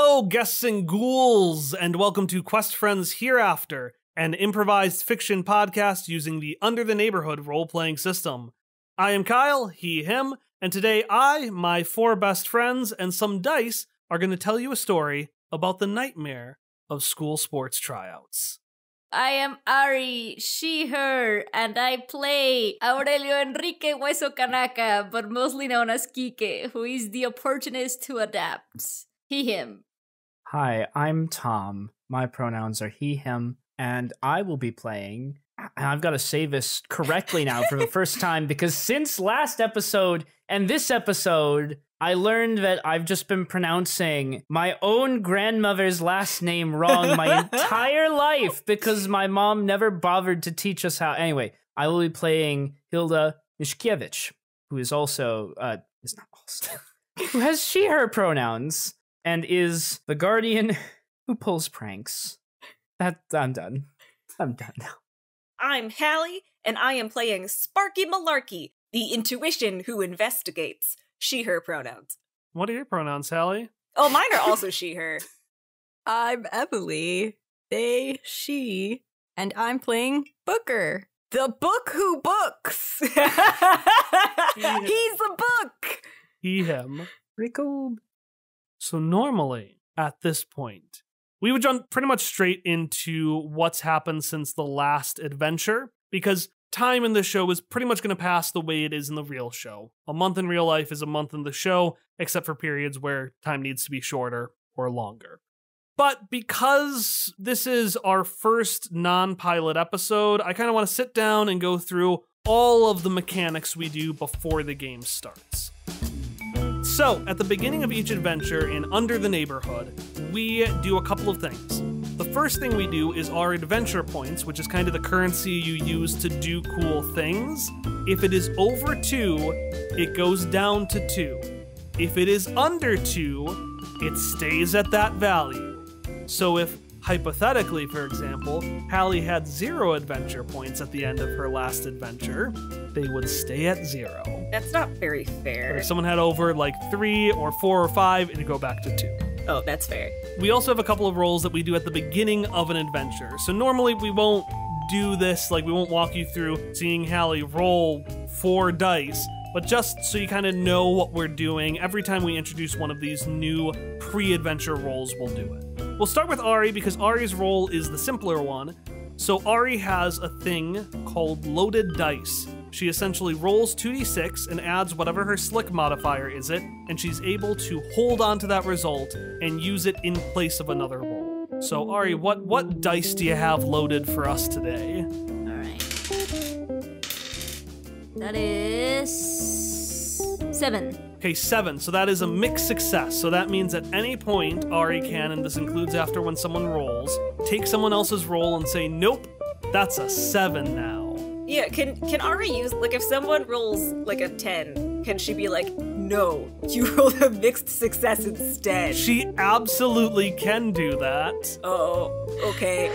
Hello, guests and ghouls, and welcome to Quest Friends Hereafter, an improvised fiction podcast using the Under the Neighborhood role-playing system. I am Kyle, he, him, and today I, my 4 best friends, and some dice are going to tell you a story about the nightmare of school sports tryouts. I am Ari, she, her, and I play Aurelio Enrique Hueso Kanaka, but mostly known as Quique, who is the opportunist who adapts. He, him. Hi, I'm Tom. My pronouns are he, him, and I will be playing... I've got to say this correctly now for the first time, because since last episode and this episode, I learned that I've just been pronouncing my own grandmother's last name wrong my entire life because my mom never bothered to teach us how. Anyway, I will be playing Hilda Mishkiewicz, who is also, who has she, her pronouns, and is the guardian who pulls pranks. I'm done. I'm done now. I'm Hallie, and I am playing Sparky Malarkey, the intuition who investigates. She, her pronouns. What are your pronouns, Hallie? Oh, mine are also she, her. I'm Emily, they, she, and I'm playing Booker, the book who books. He's the book. He, him. Rico. So normally, at this point, we would jump pretty much straight into what's happened since the last adventure, because time in the show is pretty much going to pass the way it is in the real show. A month in real life is a month in the show, except for periods where time needs to be shorter or longer. But because this is our first non-pilot episode, I kind of want to sit down and go through all of the mechanics we do before the game starts. So, at the beginning of each adventure in Under the Neighborhood, we do a couple of things. The first thing we do is our adventure points, which is kind of the currency you use to do cool things. If it is over 2, it goes down to 2. If it is under 2, it stays at that value. So if, hypothetically, for example, Hallie had 0 adventure points at the end of her last adventure, they would stay at 0. That's not very fair. But if someone had over like 3 or 4 or 5, it'd go back to 2. Oh, that's fair. We also have a couple of rolls that we do at the beginning of an adventure. So normally we won't do this, like we won't walk you through seeing Hallie roll 4 dice, but just so you kind of know what we're doing, every time we introduce one of these new pre-adventure rolls, we'll do it. We'll start with Ari because Ari's roll is the simpler one. So Ari has a thing called loaded dice. She essentially rolls 2d6 and adds whatever her slick modifier is it, and she's able to hold on to that result and use it in place of another roll. So Ari, what dice do you have loaded for us today? Alright. That is... 7. Okay, 7. So that is a mixed success. So that means at any point, Ari can, and this includes after when someone rolls, take someone else's roll and say, nope, that's a 7 now. Yeah, can Ari use, like, if someone rolls, like, a 10, can she be like, no, you rolled a mixed success instead? She absolutely can do that. Oh, okay.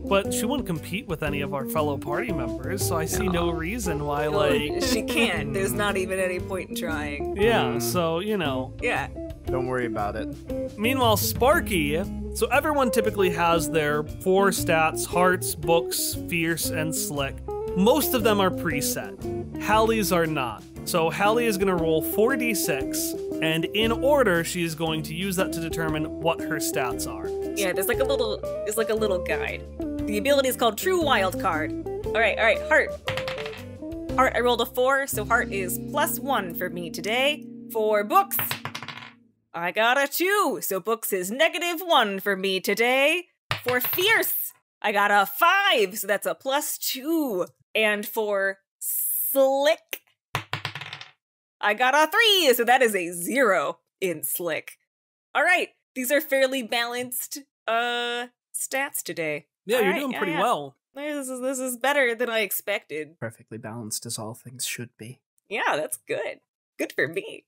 But she wouldn't compete with any of our fellow party members, so I see no reason why, like... She can't. There's not even any point in trying. Yeah, so, you know. Yeah. Don't worry about it. Meanwhile, Sparky, so everyone typically has their 4 stats, hearts, books, fierce, and slick. Most of them are preset. Hallie's are not. So Hallie is going to roll 4d6, and in order, she is going to use that to determine what her stats are. Yeah, there's like a little guide. The ability is called True Wild Card. All right, heart. Heart, I rolled a 4, so heart is +1 for me today. For books, I got a 2, so books is -1 for me today. For fierce, I got a 5, so that's a +2. And for slick, I got a 3, so that is a 0 in slick. All right, these are fairly balanced stats today. Yeah, you're doing pretty well. This is better than I expected. Perfectly balanced as all things should be. Yeah, that's good. Good for me.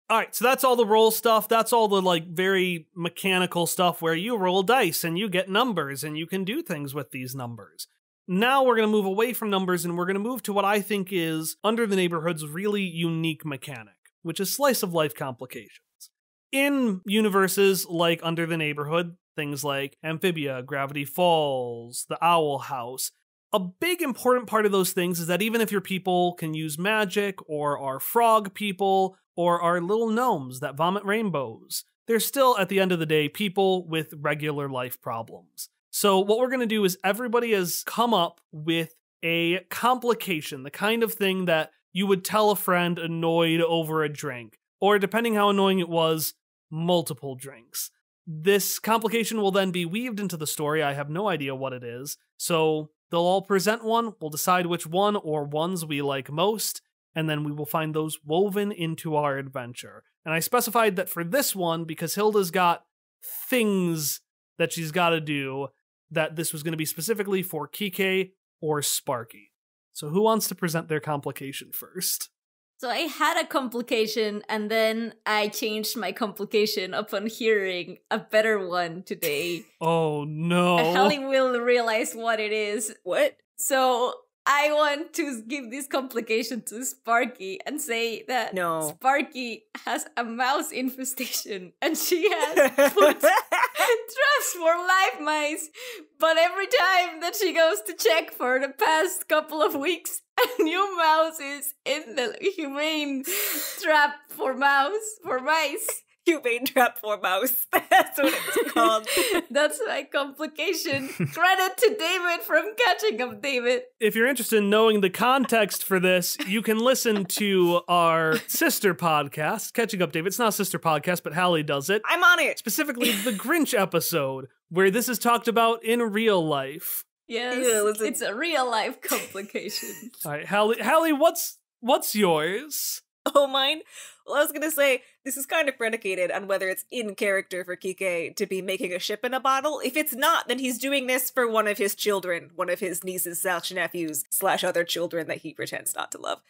All right, so that's all the roll stuff. That's all the, like, very mechanical stuff where you roll dice and you get numbers and you can do things with these numbers. Now we're going to move away from numbers and we're going to move to what I think is Under the Neighborhood's really unique mechanic, which is slice of life complications. in universes like Under the Neighborhood, things like Amphibia, Gravity Falls, the Owl House, a big important part of those things is that even if your people can use magic, or are frog people, or are little gnomes that vomit rainbows, they're still, at the end of the day, people with regular life problems. So what we're going to do is everybody has come up with a complication, the kind of thing that you would tell a friend annoyed over a drink, or depending how annoying it was, multiple drinks. This complication will then be weaved into the story. I have no idea what it is. So they'll all present one. We'll decide which one or ones we like most, and then we will find those woven into our adventure. And I specified that for this one, because Hilda's got things that she's got to do, that this was going to be specifically for Quique or Sparky. So who wants to present their complication first? So I had a complication, and then I changed my complication upon hearing a better one today. Oh no. Hallie will realize what it is. What? So I want to give this complication to Sparky and say that No. Sparky has a mouse infestation, and she has put traps for live mice, but every time that she goes to check for the past couple of weeks, a new mouse is in the humane trap for mice. Humane trap for mouse. That's what it's called. That's my complication. Credit to David from Catching Up David. If you're interested in knowing the context for this, you can listen to our sister podcast, Catching Up David. It's not a sister podcast, but Hallie does it. I'm on it. Specifically, the Grinch episode, where this is talked about in real life. Yes, Yeah, listen. it's a real life complication. All right, Hallie, what's yours? Oh, mine? Well, I was gonna say, this is kind of predicated on whether it's in character for Quique to be making a ship in a bottle. If it's not, then he's doing this for one of his children, one of his nieces / nephews / other children that he pretends not to love.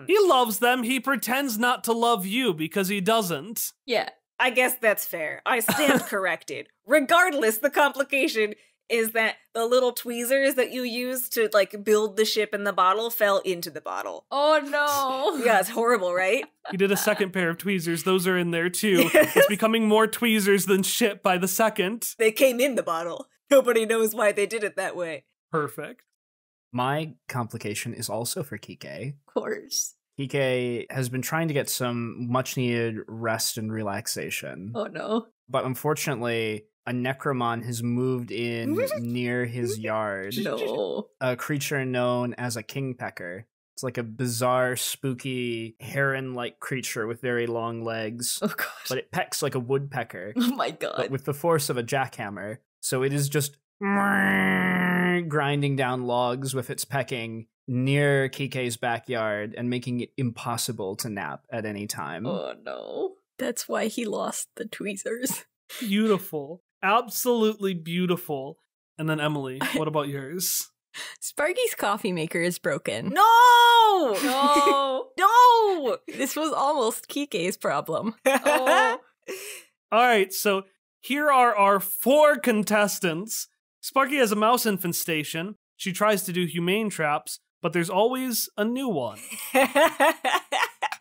He loves them. He pretends not to love you because he doesn't. Yeah. I guess that's fair. I stand corrected. Regardless, the complication is that the little tweezers that you use to, like, build the ship in the bottle fell into the bottle. Oh no. Yeah, it's horrible, right? He did a second pair of tweezers. Those are in there too. It's becoming more tweezers than shit by the second. They came in the bottle. Nobody knows why they did it that way. Perfect. My complication is also for Quique. Of course. Quique has been trying to get some much-needed rest and relaxation. Oh no. But unfortunately, a Necromon has moved in near his yard. No. A creature known as a kingpecker. It's like a bizarre, spooky, heron-like creature with very long legs. Oh god. But it pecks like a woodpecker, Oh my but god. with the force of a jackhammer. So it is just grinding down logs with its pecking near Quique's backyard and making it impossible to nap at any time. Oh no. That's why he lost the tweezers. Beautiful. Absolutely beautiful. And then Emily, what about yours? Sparky's coffee maker is broken. No! No. No! This was almost Quique's problem. Oh. All right, so here are our 4 contestants. Sparky has a mouse infestation. She tries to do humane traps, but there's always a new one.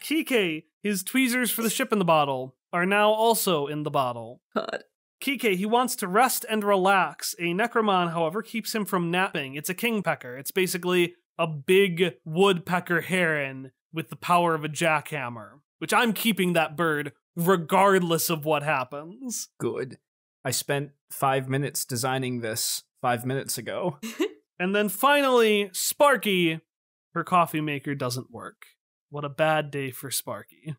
Quique, his tweezers for the ship in the bottle are now also in the bottle. God. Quique, he wants to rest and relax. A Necromon, however, keeps him from napping. It's a kingpecker. It's basically a big woodpecker heron with the power of a jackhammer, which I'm keeping that bird regardless of what happens. Good. I spent 5 minutes designing this 5 minutes ago. And then finally, Sparky, her coffee maker doesn't work. What a bad day for Sparky.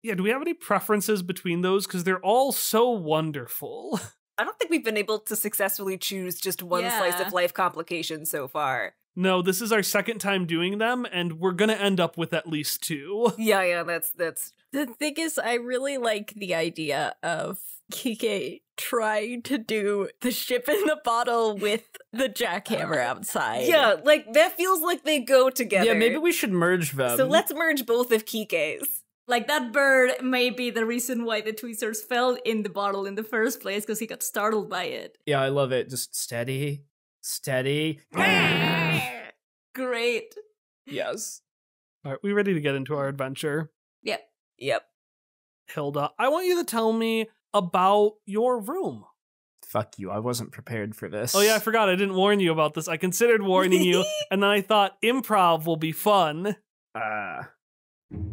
Yeah, do we have any preferences between those? Because they're all so wonderful. I don't think we've been able to successfully choose just one slice Yeah. of life complication so far. No, this is our second time doing them, and we're gonna end up with at least 2. Yeah, that's The thing is, I really like the idea of Quique trying to do the ship in the bottle with the jackhammer outside. yeah, like that feels like they go together. Yeah, maybe we should merge them. So let's merge both of Quique's. Like, that bird may be the reason why the tweezers fell in the bottle in the first place, because he got startled by it. Yeah, I love it. Just steady, steady. Great. Yes. All right, we ready to get into our adventure? Yep. Yep. Hilda, I want you to tell me about your room. Fuck you, I wasn't prepared for this. Oh yeah, I forgot. I didn't warn you about this. I considered warning you, and then I thought improv will be fun.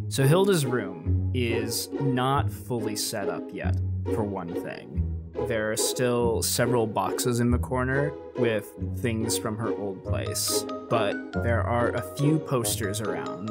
So Hilda's room is not fully set up yet, for one thing. There are still several boxes in the corner with things from her old place, but there are a few posters around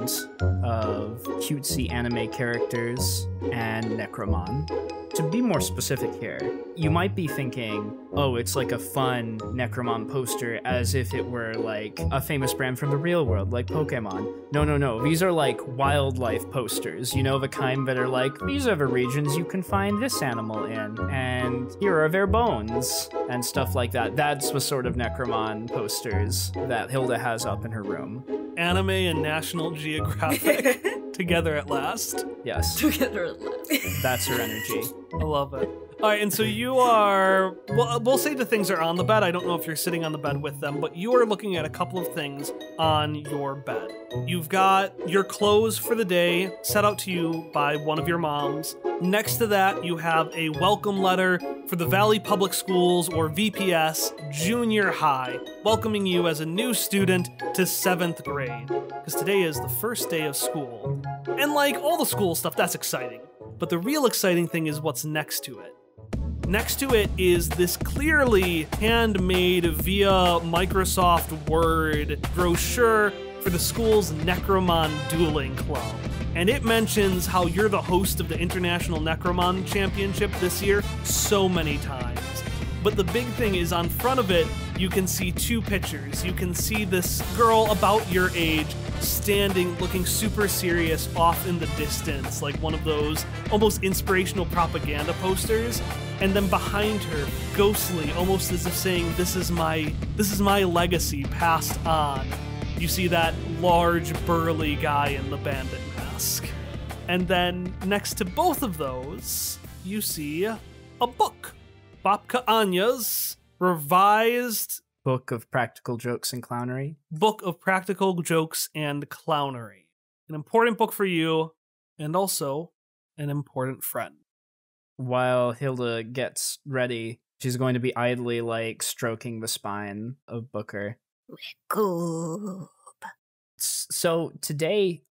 of cutesy anime characters and Necromon. To be more specific here, you might be thinking, oh, it's like a fun Necromon poster as if it were like a famous brand from the real world, like Pokemon. No. These are like wildlife posters, you know, the kind that are like, these are the regions you can find this animal in, and here are their bones, and stuff like that. That's the sort of Necromon posters that Hilda has up in her room. Anime and National Geographic together at last. Yes. Together at last. That's her energy. I love it. All right, and so you are, well, we'll say the things are on the bed. I don't know if you're sitting on the bed with them, but you are looking at a couple of things on your bed. You've got your clothes for the day set out to you by one of your moms. Next to that, you have a welcome letter for the Valley Public Schools, or VPS, junior high, welcoming you as a new student to 7th grade. Because today is the first day of school. And like all the school stuff, that's exciting. But the real exciting thing is what's next to it. Next to it is this clearly handmade via Microsoft Word brochure for the school's Necromon Dueling Club. And it mentions how you're the host of the International Necromon Championship this year so many times. But the big thing is on front of it, you can see two pictures. You can see this girl about your age standing, looking super serious off in the distance, like one of those almost inspirational propaganda posters. And then behind her, ghostly, almost as if saying, this is my legacy passed on. You see that large, burly guy in the bandit mask. And then next to both of those, you see a book. Babka Anya's revised Book of Practical Jokes and Clownery. Book of Practical Jokes and Clownery. An important book for you, and also an important friend. While Hilda gets ready, she's going to be idly, like, stroking the spine of Booker. Cool. So today,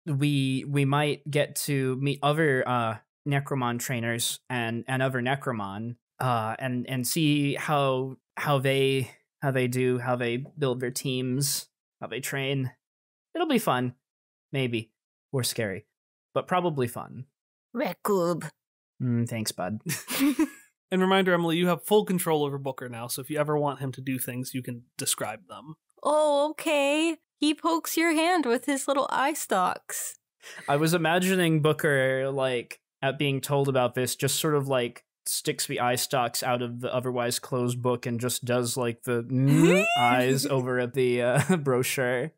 we might get to meet other Necromon trainers and other Necromon, and see how they build their teams, how they train. It'll be fun, maybe, or scary, but probably fun. Rekub. Thanks, bud. And reminder, Emily, you have full control over Booker now, so if you ever want him to do things, you can describe them. Oh, okay. He pokes your hand with his little eye stalks. I was imagining Booker, like, at being told about this, just sort of, like, sticks the eye stalks out of the otherwise closed book and just does, like, the eyes over at the brochure.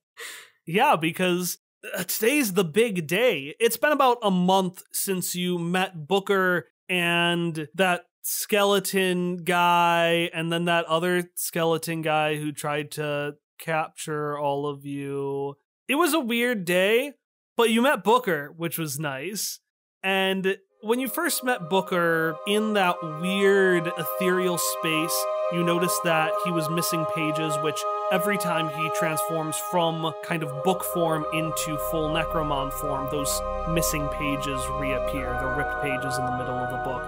Yeah, because today's the big day. It's been about a month since you met Booker and that skeleton guy, and then that other skeleton guy who tried to capture all of you. It was a weird day, but you met Booker, which was nice. And when you first met Booker in that weird ethereal space, you noticed that he was missing pages, which every time he transforms from kind of book form into full Necromon form, those missing pages reappear, the ripped pages in the middle of the book.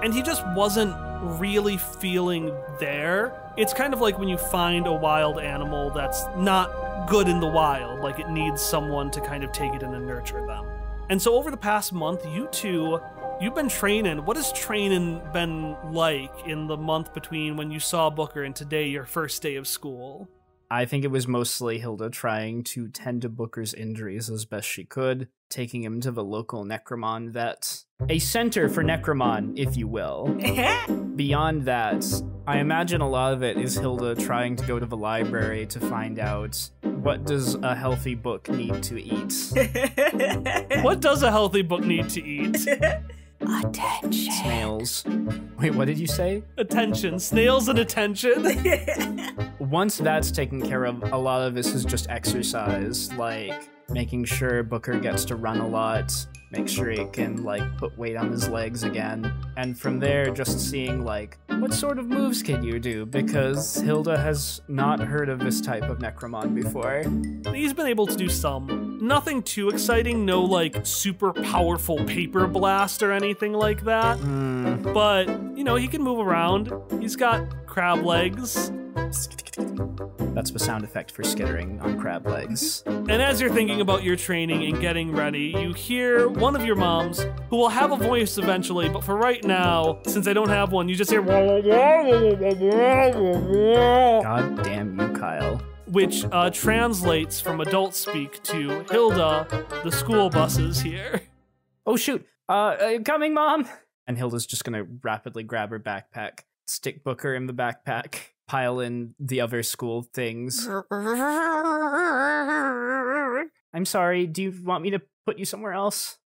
And he just wasn't really feeling there. It's kind of like when you find a wild animal that's not good in the wild, like it needs someone to kind of take it in and nurture them. And so over the past month, you've been training. What has training been like in the month between when you saw Booker and today, your first day of school? I think it was mostly Hilda trying to tend to Booker's injuries as best she could, taking him to the local Necromon vet. A center for Necromon, if you will. Beyond that, I imagine a lot of it is Hilda trying to go to the library to find out, what does a healthy book need to eat? What does a healthy book need to eat? Attention. Snails. Wait, what did you say? Attention. Snails and attention. Once that's taken care of, a lot of this is just exercise, like making sure Booker gets to run a lot, make sure he can, like, put weight on his legs again. And from there, just seeing, like, what sort of moves can you do? Because Hilda has not heard of this type of Necromon before. He's been able to do some. Nothing too exciting, no, like, super powerful paper blast or anything like that. But, you know, he can move around. He's got crab legs. That's the sound effect for skittering on crab legs. And as you're thinking about your training and getting ready, you hear one of your moms, who will have a voice eventually, but for right now, since I don't have one, you just hear God damn you, Kyle. which translates from adult speak to Hilda, the school bus is here. Oh shoot, coming, Mom! And Hilda's just gonna rapidly grab her backpack, stick Booker in the backpack, pile in the other school things. I'm sorry, do you want me to put you somewhere else?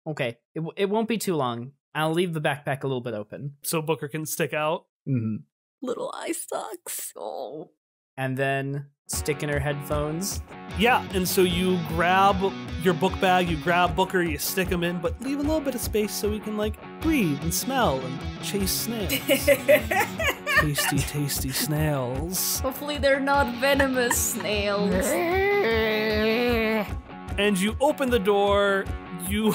Okay, it won't be too long. I'll leave the backpack a little bit open. So Booker can stick out. Mm-hmm. Little eye stalks. Oh. And then stick in her headphones. Yeah, and so you grab your book bag, you grab Booker, you stick him in, but leave a little bit of space so he can, like, breathe and smell and chase snails. Tasty, tasty snails. Hopefully they're not venomous snails. And you open the door, you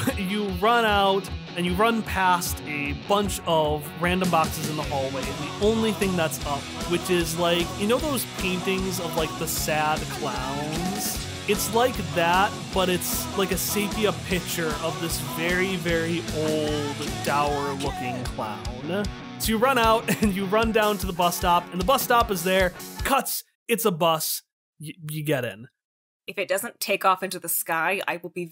run out, and you run past a bunch of random boxes in the hallway. And the only thing that's up, which is like, you know those paintings of like the sad clowns? It's like that, but it's like a sepia picture of this very, very old, dour-looking clown. So you run out and you run down to the bus stop, and the bus stop is there. Cuts, it's a bus. You get in. If it doesn't take off into the sky, I will be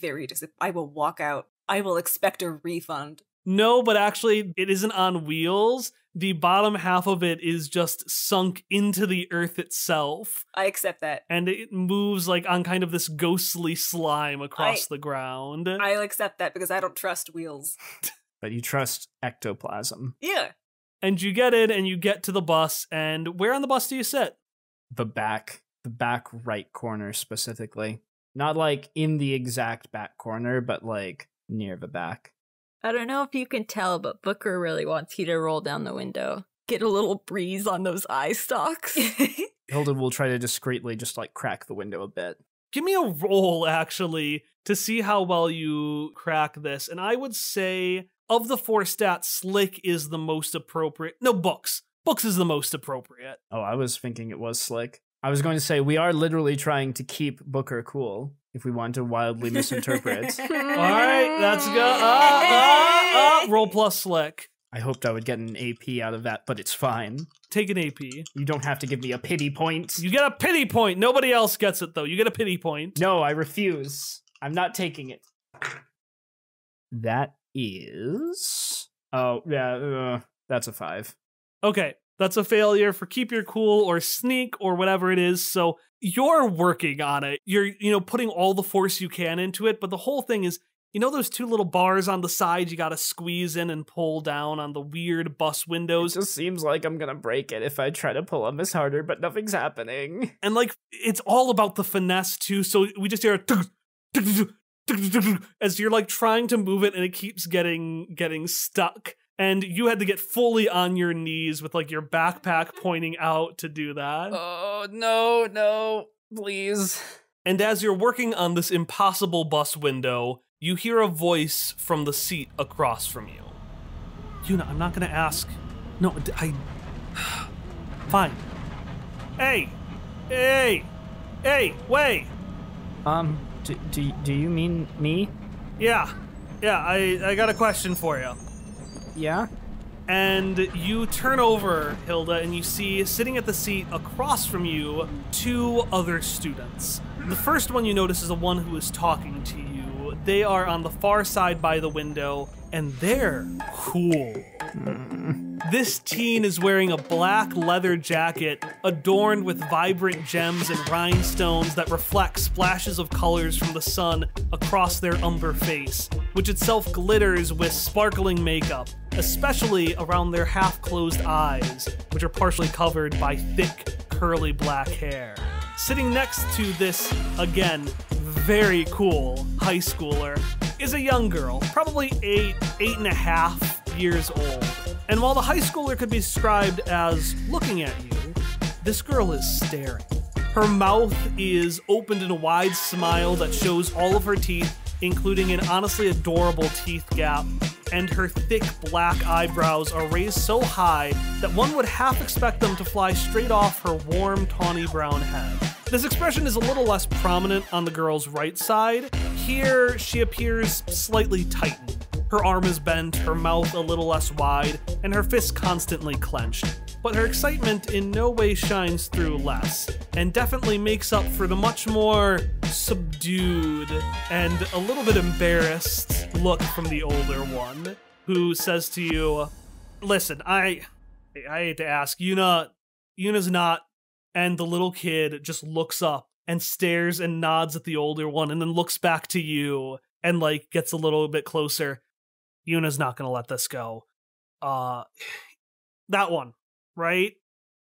I will walk out. I will expect a refund. No, but actually, it isn't on wheels. The bottom half of it is just sunk into the earth itself. I accept that. And it moves like on kind of this ghostly slime across the ground. I'll accept that because I don't trust wheels. But you trust ectoplasm. Yeah. And you get in and you get to the bus, and where on the bus do you sit? The back right corner specifically. Not like in the exact back corner, but like near the back. I don't know if you can tell, but Booker really wants you to roll down the window. Get a little breeze on those eye stalks. Hilda will try to discreetly just like crack the window a bit. Give me a roll, actually, to see how well you crack this. And I would say, of the 4 stats, Slick is the most appropriate. No, Books. Books is the most appropriate. Oh, I was thinking it was Slick. I was going to say, we are literally trying to keep Booker cool if we want to wildly misinterpret. All right, let's go. Roll plus Slick. I hoped I would get an AP out of that, but it's fine. Take an AP. You don't have to give me a pity point. You get a pity point. Nobody else gets it, though. You get a pity point. No, I refuse. I'm not taking it. That is... Oh, yeah, that's a 5. Okay, that's a failure for keep your cool or sneak or whatever it is. So you're working on it. You're, putting all the force you can into it. But the whole thing is, those 2 little bars on the side you got to squeeze in and pull down on the weird bus windows? It just seems like I'm going to break it if I try to pull on this harder, but nothing's happening. And like, it's all about the finesse too. So we just hear as you're like trying to move it and it keeps getting stuck. And you had to get fully on your knees with like your backpack pointing out to do that. Oh, no, please. And as you're working on this impossible bus window, you hear a voice from the seat across from you. I'm not gonna ask. No, Fine. Hey, wait. Do you mean me? Yeah, I got a question for you. Yeah? And you turn over, Hilda, and you see, sitting at the seat across from you, 2 other students. The first one you notice is the one who is talking to you. They are on the far side by the window, and they're cool. This teen is wearing a black leather jacket adorned with vibrant gems and rhinestones that reflect splashes of colors from the sun across their umber face, which itself glitters with sparkling makeup, especially around their half-closed eyes, which are partially covered by thick, curly black hair. sitting next to this, again, very cool high schooler is a young girl, probably 8.5 years old. And while the high schooler could be described as looking at you, this girl is staring. Her mouth is opened in a wide smile that shows all of her teeth, including an honestly adorable teeth gap, and her thick black eyebrows are raised so high that one would half expect them to fly straight off her warm, tawny brown head. This expression is a little less prominent on the girl's right side. Here, she appears slightly tightened. Her arm is bent, her mouth a little less wide, and her fists constantly clenched. But her excitement in no way shines through less, and definitely makes up for the much more subdued and a little bit embarrassed look from the older one, who says to you, listen, I hate to ask, Yuna's not, and the little kid just looks up and stares and nods at the older one and then looks back to you and like gets a little bit closer. Yuna's not gonna let this go. That one, right?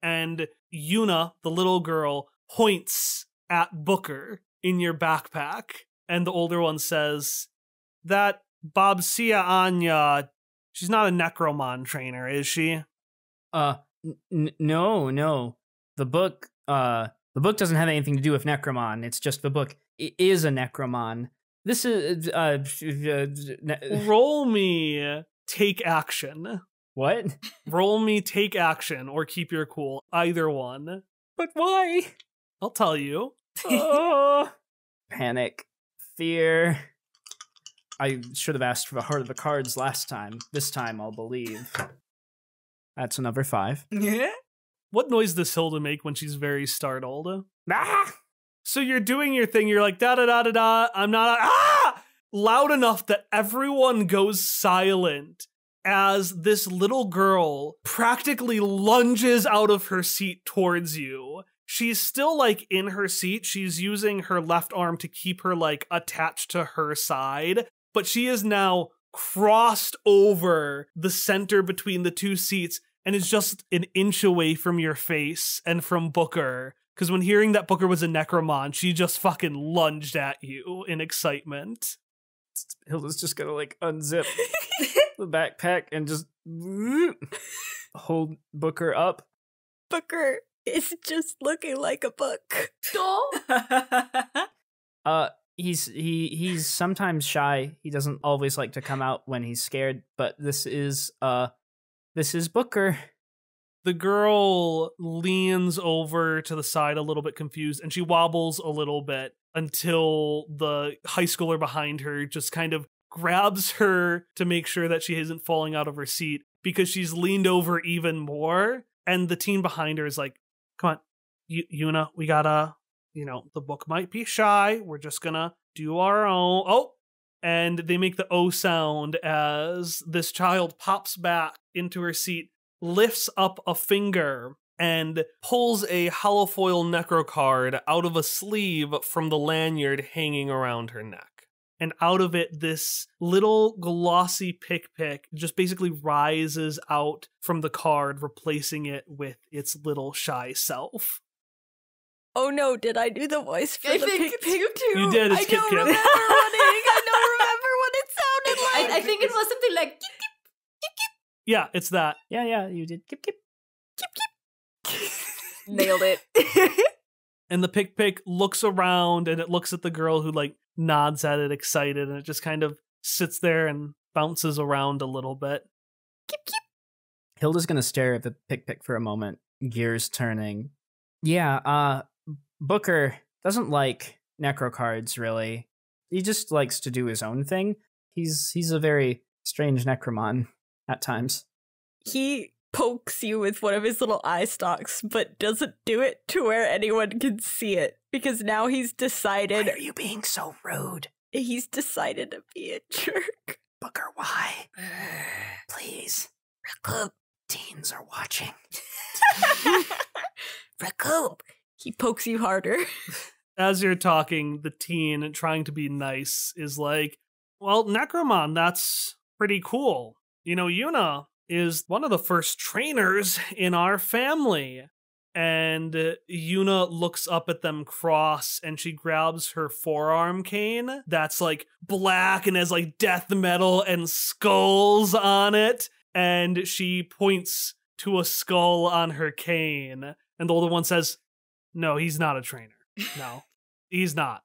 And Yuna, the little girl, points at Booker in your backpack, and the older one says, that Babsia Anya, she's not a Necromon trainer, is she? No. The book doesn't have anything to do with Necromon. It's just the book is a Necromon. This is roll me take action. What? Roll me take action or keep your cool. Either one. But why? I'll tell you. Panic. Fear. I should have asked for the heart of the cards last time. This time I'll believe. That's another 5. Yeah. What noise does Hilda make when she's very startled? Ah! So you're doing your thing, you're like, da-da-da-da-da, I'm not, loud enough that everyone goes silent as this little girl practically lunges out of her seat towards you. She's still, like, in her seat. She's using her left arm to keep her, like, attached to her side. But she is now crossed over the center between the two seats and is just an inch away from your face and from Booker. Because when hearing that Booker was a Necromon, she just fucking lunged at you in excitement. Hilda's just gonna, like, unzip the backpack and just hold Booker up. Booker is just looking like a book. He's sometimes shy. He doesn't always like to come out when he's scared, but this is Booker. The girl leans over to the side a little bit confused, and she wobbles a little bit until the high schooler behind her just kind of grabs her to make sure that she isn't falling out of her seat because she's leaned over even more. And the teen behind her is like, come on, Yuna, we gotta, the book might be shy. We're just gonna do our own. Oh, and they make the O sound as this child pops back into her seat, lifts up a finger, and pulls a hollow foil necro card out of a sleeve from the lanyard hanging around her neck. And out of it, this little glossy pick just basically rises out from the card, replacing it with its little shy self. Oh no, did I do the voice for I the think pick it's you too. You did, it's I Kip don't Kip. remember what it sounded like. I think it was something like Yeah, it's that. Yeah, you did. Kip. Nailed it. And the pick looks around and it looks at the girl who like nods at it excited, and it just kind of sits there and bounces around a little bit. Hilda's gonna stare at the pick for a moment, gears turning. Yeah, Booker doesn't like necro cards, really. He just likes to do his own thing. He's a very strange Necromon at times. He pokes you with one of his little eye stalks, but doesn't do it to where anyone can see it, because now he's decided... Why are you being so rude? He's decided to be a jerk. Booker, why? Please. Recoup. Teens are watching. Recoup. He pokes you harder. As you're talking, the teen, trying to be nice, is like, well, Necromon, that's pretty cool. Yuna is one of the first trainers in our family. and Yuna looks up at them cross, and she grabs her forearm cane that's like black and has like death metal and skulls on it, and she points to a skull on her cane, and the older one says, "No, he's not a trainer. No, he's not."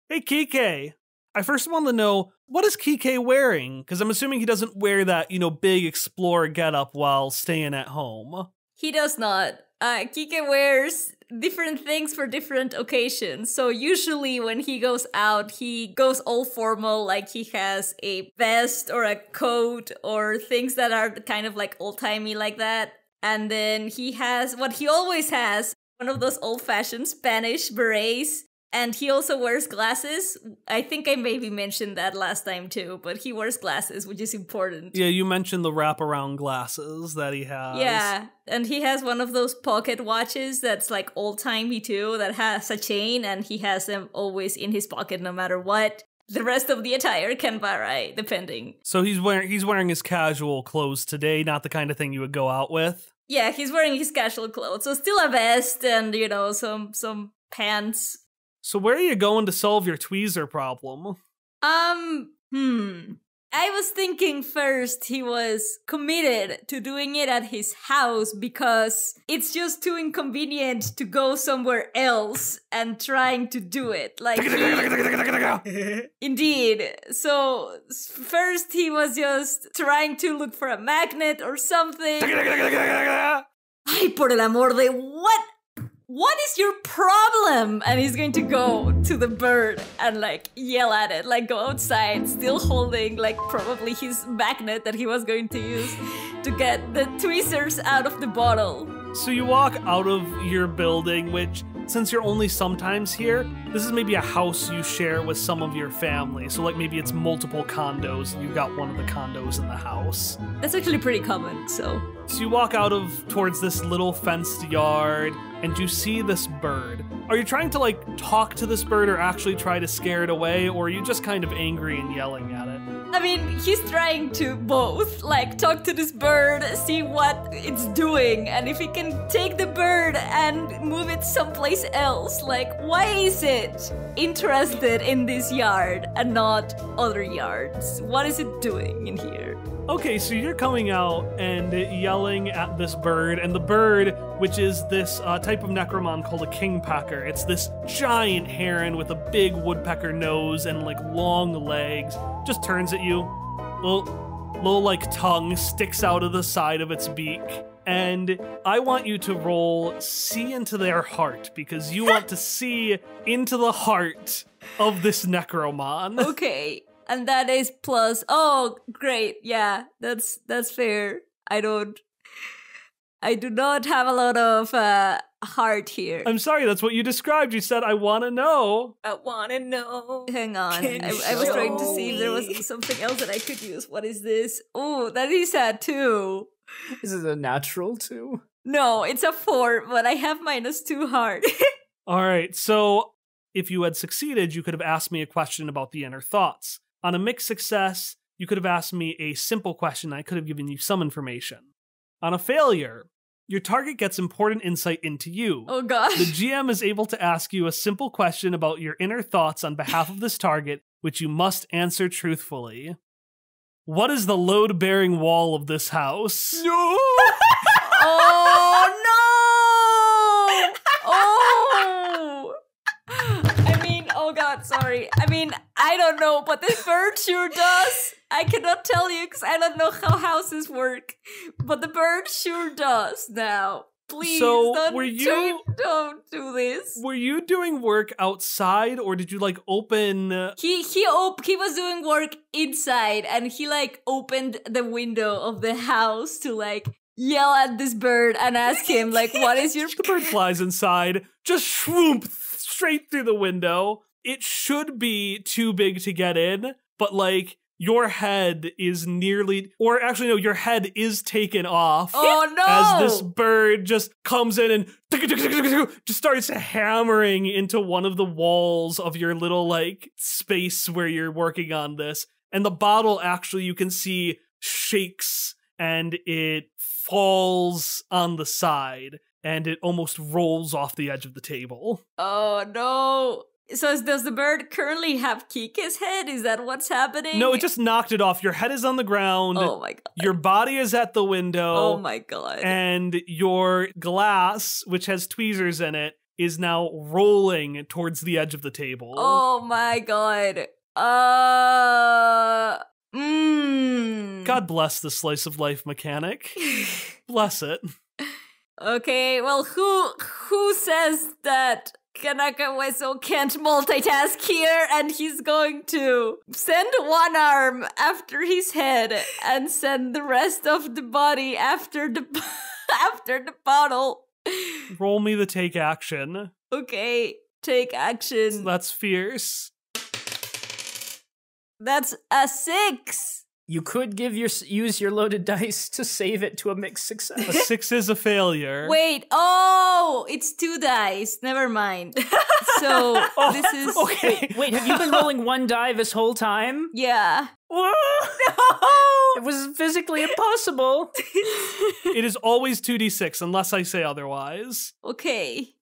Hey, Quique. I first want to know, what is Quique wearing? Because I'm assuming he doesn't wear that, big explorer getup while staying at home. He does not. Quique wears different things for different occasions. So usually when he goes out, he goes all formal, like he has a vest or a coat or things that are kind of like old-timey like that. And then he has what he always has, one of those old-fashioned Spanish berets. And he also wears glasses. I think I maybe mentioned that last time too, but he wears glasses, which is important. Yeah, you mentioned the wraparound glasses that he has. Yeah, and he has one of those pocket watches that's like old-timey too, that has a chain, and he has them always in his pocket no matter what. The rest of the attire can vary, depending. So he's wearing his casual clothes today, not the kind of thing you would go out with? Yeah, he's wearing his casual clothes, so still a vest and, some pants. So where are you going to solve your tweezer problem? I was thinking first he was committed to doing it at his house because it's just too inconvenient to go somewhere else and trying to do it. Like, indeed. So first he was just trying to look for a magnet or something. Ay, por el amor de what is your problem? And he's going to go to the bird and yell at it, go outside, still holding probably his magnet that he was going to use to get the tweezers out of the bottle. So you walk out of your building, which, since you're only sometimes here, this is maybe a house you share with some of your family. So maybe it's multiple condos and you've got one of the condos in the house. That's actually pretty common, so. So you walk towards this little fenced yard and you see this bird. Are you trying to talk to this bird or actually try to scare it away, or are you just kind of angry and yelling at it? I mean, he's trying to both, talk to this bird, see what it's doing, and if he can take the bird and move it someplace else. Why is it interested in this yard and not other yards? What is it doing in here? Okay, so you're coming out and yelling at this bird, and the bird, which is this type of Necromon called a kingpecker. It's this giant heron with a big woodpecker nose and long legs, just turns at you. Little tongue sticks out of the side of its beak. And I want you to roll see into their heart, because you want to see into the heart of this Necromon. Okay. And that is plus. Oh, great. Yeah, that's fair. I do not have a lot of heart here. I'm sorry, that's what you described. You said, I want to know. I want to know. Hang on. I was trying to see if there was something else that I could use. What is this? Oh, that is a 2. Is it a natural 2? No, it's a 4, but I have -2 heart. All right, so if you had succeeded, you could have asked me a question about the inner thoughts. On a mixed success, you could have asked me a simple question. I could have given you some information. On a failure, your target gets important insight into you. Oh, God. The GM is able to ask you a simple question about your inner thoughts on behalf of this target, which you must answer truthfully. What is the load-bearing wall of this house? No! Oh, no! Oh! Oh God, sorry. I don't know, but this bird sure does. I cannot tell you because I don't know how houses work, but the bird sure does now. Please, so don't do this. Were you doing work outside, or did you open? He was doing work inside, and he opened the window of the house to yell at this bird and ask him what is your? The bird flies inside, just swoop straight through the window. It should be too big to get in, but your head is your head is taken off. Oh no! As this bird just comes in and just starts hammering into one of the walls of your little space where you're working on this. And the bottle actually, you can see, shakes and it falls on the side. and it almost rolls off the edge of the table. Oh no. So does the bird currently have Quique's head? Is that what's happening? No, it just knocked it off. Your head is on the ground. Oh my god. Your body is at the window. Oh my god. And your glass, which has tweezers in it, is now rolling towards the edge of the table. Oh my god. God bless the slice of life mechanic. Bless it. Okay, well, who says that Kanaka Hueso can't multitask here, and he's going to send one arm after his head and send the rest of the body after the after the bottle. Roll me the take action. Okay, take action. That's fierce. That's a 6. You could use your loaded dice to save it to a mixed A success. 6 is a failure. Wait, oh, it's 2 dice. Never mind. So this is Okay. Wait, have you been rolling one die this whole time? yeah. Whoa! It was physically impossible. It is always 2d6 unless I say otherwise. Okay.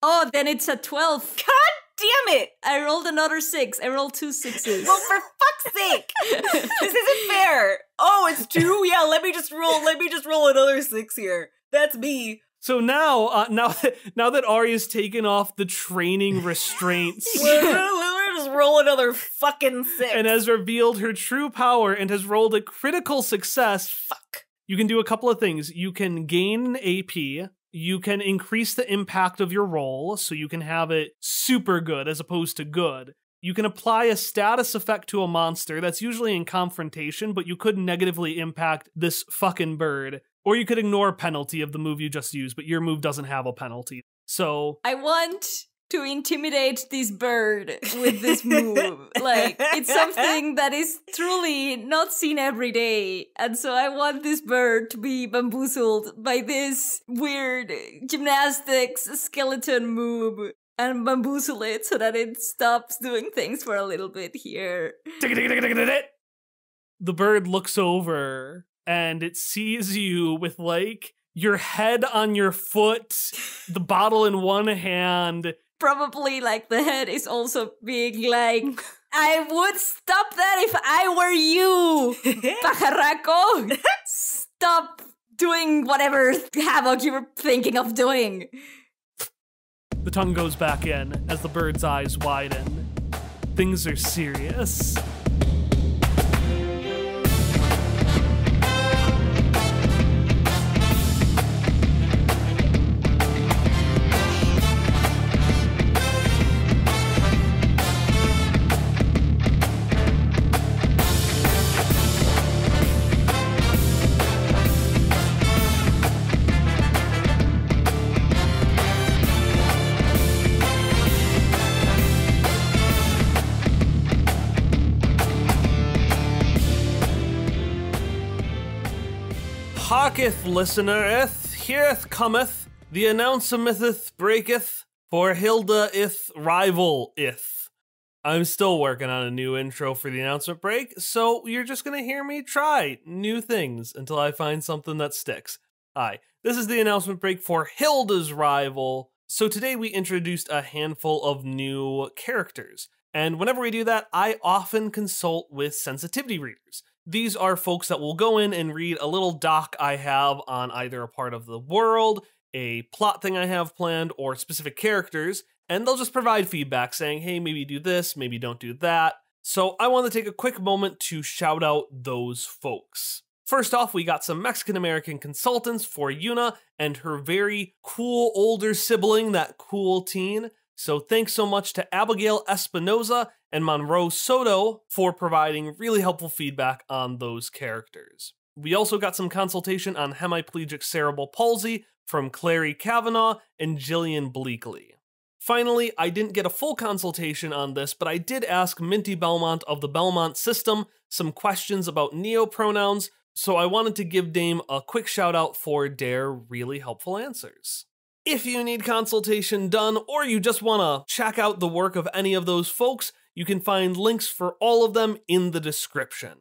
Oh, then it's a 12. God damn it! I rolled another 6. I rolled 2 6s. Well, for fuck's sake! This isn't fair! Oh, it's 2? Yeah, let me just roll another 6 here. That's me. So now that Ari's taken off the training restraints We're gonna just roll another fucking 6. and has revealed her true power and has rolled a critical success, Fuck. you can do a couple of things. You can gain an AP. You can increase the impact of your roll, so you can have it super good as opposed to good. You can apply a status effect to a monster that's usually in confrontation, but you could negatively impact this fucking bird. Or you could ignore a penalty of the move you just used, but your move doesn't have a penalty. So I want to intimidate this bird with this move. Like, it's something that is truly not seen every day. And so I want this bird to be bamboozled by this weird gymnastics skeleton move and bamboozle it so that it stops doing things for a little bit here. the bird looks over and it sees you with like your head on your foot, the bottle in one hand. Probably like the head is also being like, I would stop that if I were you, pajaraco. Stop doing whatever havoc you were thinking of doing. The tongue goes back in as the bird's eyes widen. Things are serious. Harketh, listenereth, heareth cometh, the announcemetheth breaketh, for Hilda ith rival ith. I'm still working on a new intro for the announcement break, so you're just gonna hear me try new things until I find something that sticks. Hi, this is the announcement break for Hilda's rival. So today we introduced a handful of new characters, and whenever we do that, I often consult with sensitivity readers. These are folks that will go in and read a little doc I have on either a part of the world, a plot thing I have planned, or specific characters, and they'll just provide feedback saying, hey, maybe do this, maybe don't do that. So I want to take a quick moment to shout out those folks. First off, we got some Mexican-American consultants for Yuna and her very cool older sibling, that cool teen. So thanks so much to Abigail Espinoza and Monroe Soto for providing really helpful feedback on those characters. We also got some consultation on hemiplegic cerebral palsy from Clary Kavanaugh and Jillian Bleakley. Finally, I didn't get a full consultation on this, but I did ask Minty Belmont of the Belmont System some questions about neopronouns, so I wanted to give Dame a quick shout out for their really helpful answers. If you need consultation done, or you just want to check out the work of any of those folks, you can find links for all of them in the description.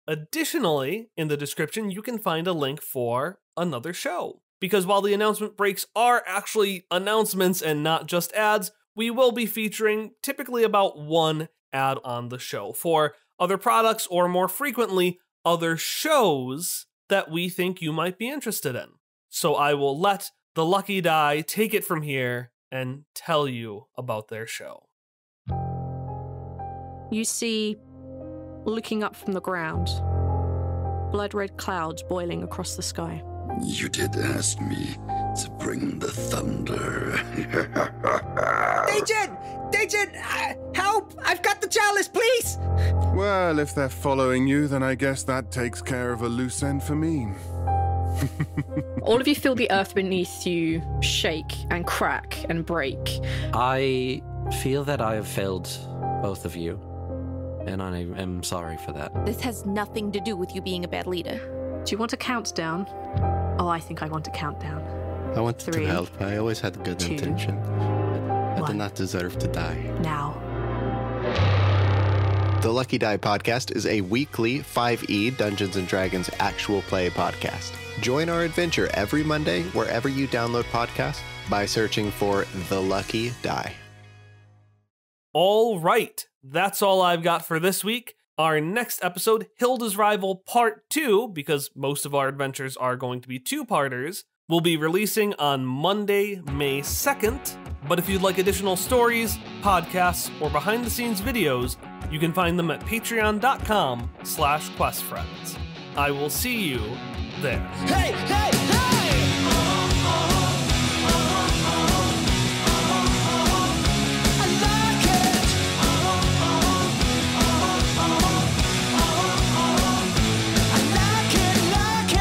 Additionally, in the description, you can find a link for another show. because while the announcement breaks are actually announcements and not just ads, we will be featuring typically about one ad on the show for other products or more frequently, other shows that we think you might be interested in. So I will let the lucky die take it from here and tell you about their show. You see, looking up from the ground, blood-red clouds boiling across the sky. You did ask me to bring the thunder. Dejin! Help! I've got the chalice, please! Well, if they're following you, then I guess that takes care of a loose end for me. All of you feel the earth beneath you shake and crack and break. I feel that I have failed both of you, and I am sorry for that. This has nothing to do with you being a bad leader. Do you want a countdown? Oh, I think I want a countdown. I wanted 3, to help. I always had good 2, intention. I 1. did not deserve to die. Now. The Lucky Die podcast is a weekly 5e Dungeons & Dragons actual play podcast. Join our adventure every Monday wherever you download podcasts by searching for The Lucky Die. All right, that's all I've got for this week. Our next episode, Hilda's Rival Part 2, because most of our adventures are going to be two-parters, will be releasing on Monday, May 2nd. But if you'd like additional stories, podcasts, or behind-the-scenes videos, you can find them at patreon.com/questfriends. I will see you there. Hey, hey, hey! I like it! I like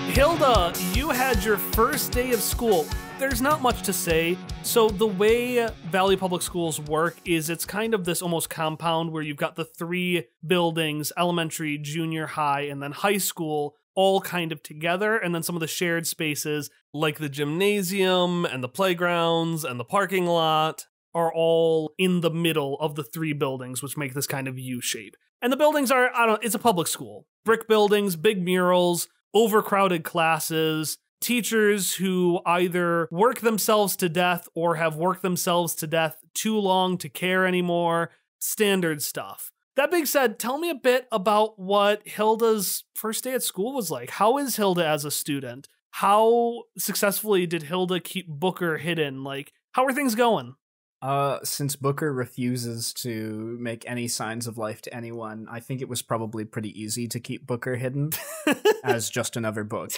it! Hilda, you had your first day of school. There's not much to say. So the way Valley Public Schools work is it's kind of this almost compound where you've got the 3 buildings, elementary, junior high, and then high school, all kind of together. And then some of the shared spaces like the gymnasium and the playgrounds and the parking lot are all in the middle of the 3 buildings, which make this kind of U shape. And the buildings are, it's a public school. Brick buildings, big murals, overcrowded classes, teachers who either work themselves to death or have worked themselves to death too long to care anymore, standard stuff. That being said, tell me a bit about what Hilda's first day at school was like. How is Hilda as a student? How successfully did Hilda keep Booker hidden? Like, how are things going? Since Booker refuses to make any signs of life to anyone, I think it was probably pretty easy to keep Booker hidden as just another book.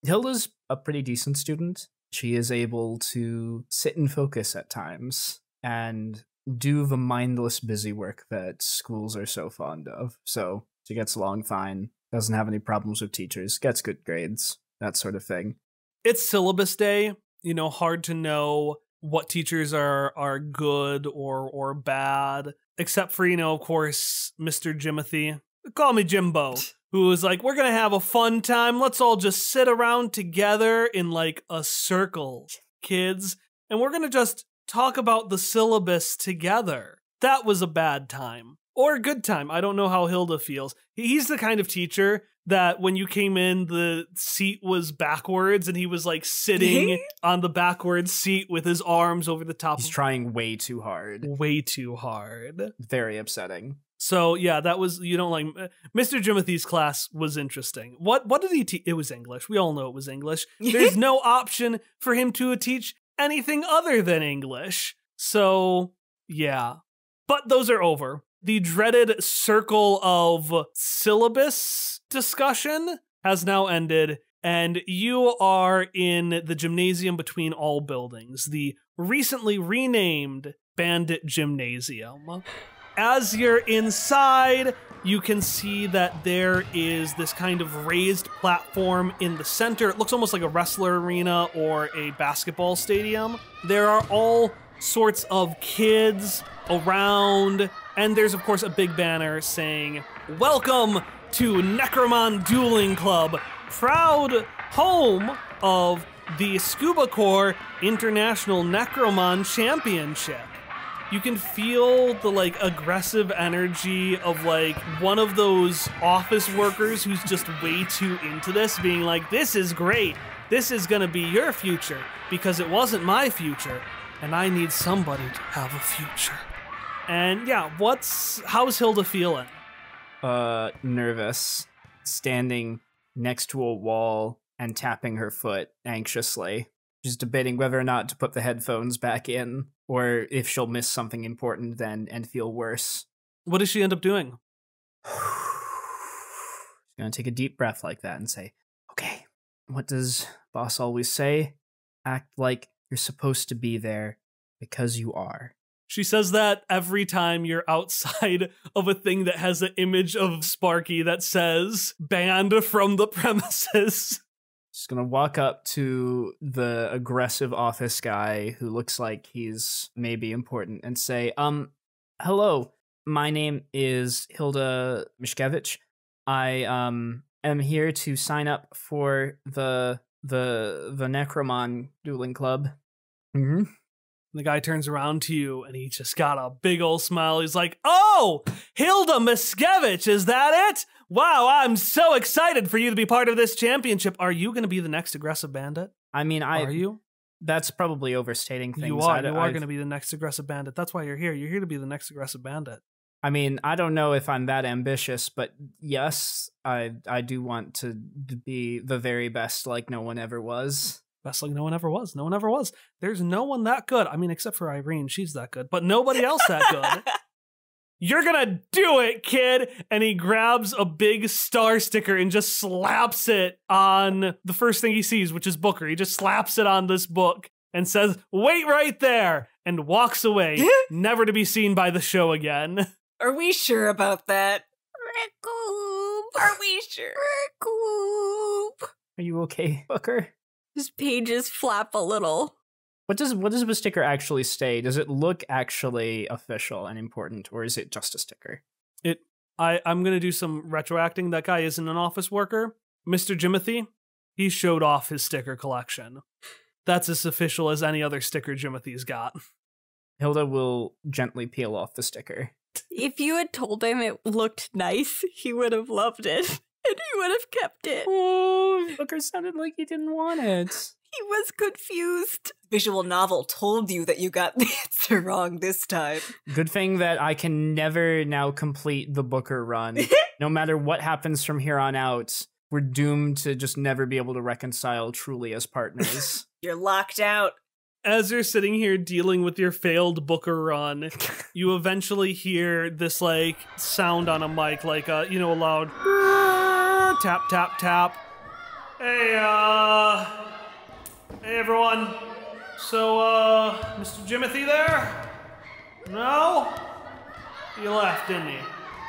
Hilda's a pretty decent student. She is able to sit and focus at times and do the mindless busy work that schools are so fond of. So she gets along fine, doesn't have any problems with teachers, gets good grades, that sort of thing. It's syllabus day, hard to know what teachers are good or bad, except for, of course, Mr. Jimothy. Call me Jimbo. Who was like, we're going to have a fun time. Let's all just sit around together in like a circle, kids. And we're going to just talk about the syllabus together. That was a bad time. Or a good time. I don't know how Hilda feels. He's the kind of teacher that when you came in, the seat was backwards and he was like sitting on the backwards seat with his arms over the top. He's trying way too hard. Way too hard. Very upsetting. So yeah, that was, you don't like, Mr. Jimothy's class was interesting. What did he teach? It was English. We all know it was English. There's no option for him to teach anything other than English. So yeah, but those are over. The dreaded circle of syllabus discussion has now ended, and you are in the gymnasium between all buildings, the recently renamed Bandit Gymnasium. As you're inside, you can see that there is this kind of raised platform in the center. It looks almost like a wrestler arena or a basketball stadium. There are all sorts of kids around, and there's of course a big banner saying, "Welcome to Necromon Dueling Club, proud home of the Scuba Corps International Necromon Championship." You can feel the like aggressive energy of like one of those office workers who's just way too into this, being like, this is great. This is gonna be your future because it wasn't my future and I need somebody to have a future. And yeah, how's Hilda feeling? Nervous, standing next to a wall and tapping her foot anxiously. She's debating whether or not to put the headphones back in, or if she'll miss something important then and feel worse. What does she end up doing? She's gonna take a deep breath like that and say, okay, what does boss always say? Act like you're supposed to be there because you are. She says that every time you're outside of a thing that has an image of Sparky that says, banned from the premises. She's gonna walk up to the aggressive office guy who looks like he's maybe important and say, hello, my name is Hilda Mishkevich. I am here to sign up for the Necromon Dueling Club. Mm-hmm. The guy turns around to you and he just got a big old smile. He's like, oh, Hilda Mishkevich, is that it? Wow, I'm so excited for you to be part of this championship. Are you going to be the next aggressive bandit? I mean, Are you? That's probably overstating things. You are going to be the next aggressive bandit. That's why you're here. You're here to be the next aggressive bandit. I mean, I don't know if I'm that ambitious, but yes, I do want to be the very best like no one ever was. Best like no one ever was. No one ever was. There's no one that good. I mean, except for Irene. She's that good. But nobody else that good. You're gonna do it, kid! And he grabs a big star sticker and just slaps it on the first thing he sees, which is Booker. He just slaps it on this book and says, wait right there! And walks away, never to be seen by the show again. Are we sure about that? Are we sure? Are you okay, Booker? His pages flap a little. What does the sticker actually say? Does it look actually official and important, or is it just a sticker? I'm gonna do some retroacting. That guy isn't an office worker. Mr. Jimothy, he showed off his sticker collection. That's as official as any other sticker Jimothy's got. Hilda will gently peel off the sticker. If you had told him it looked nice, he would have loved it. And he would have kept it. Oh, Booker sounded like he didn't want it. He was confused. Visual novel told you that you got the answer wrong this time. Good thing that I can never now complete the Booker run. No matter what happens from here on out, we're doomed to just never be able to reconcile truly as partners. You're locked out. As you're sitting here dealing with your failed Booker run, you eventually hear this like sound on a mic, like a loud tap, tap, tap. Hey everyone. So, Mr. Jimothy there? No? He left, didn't he?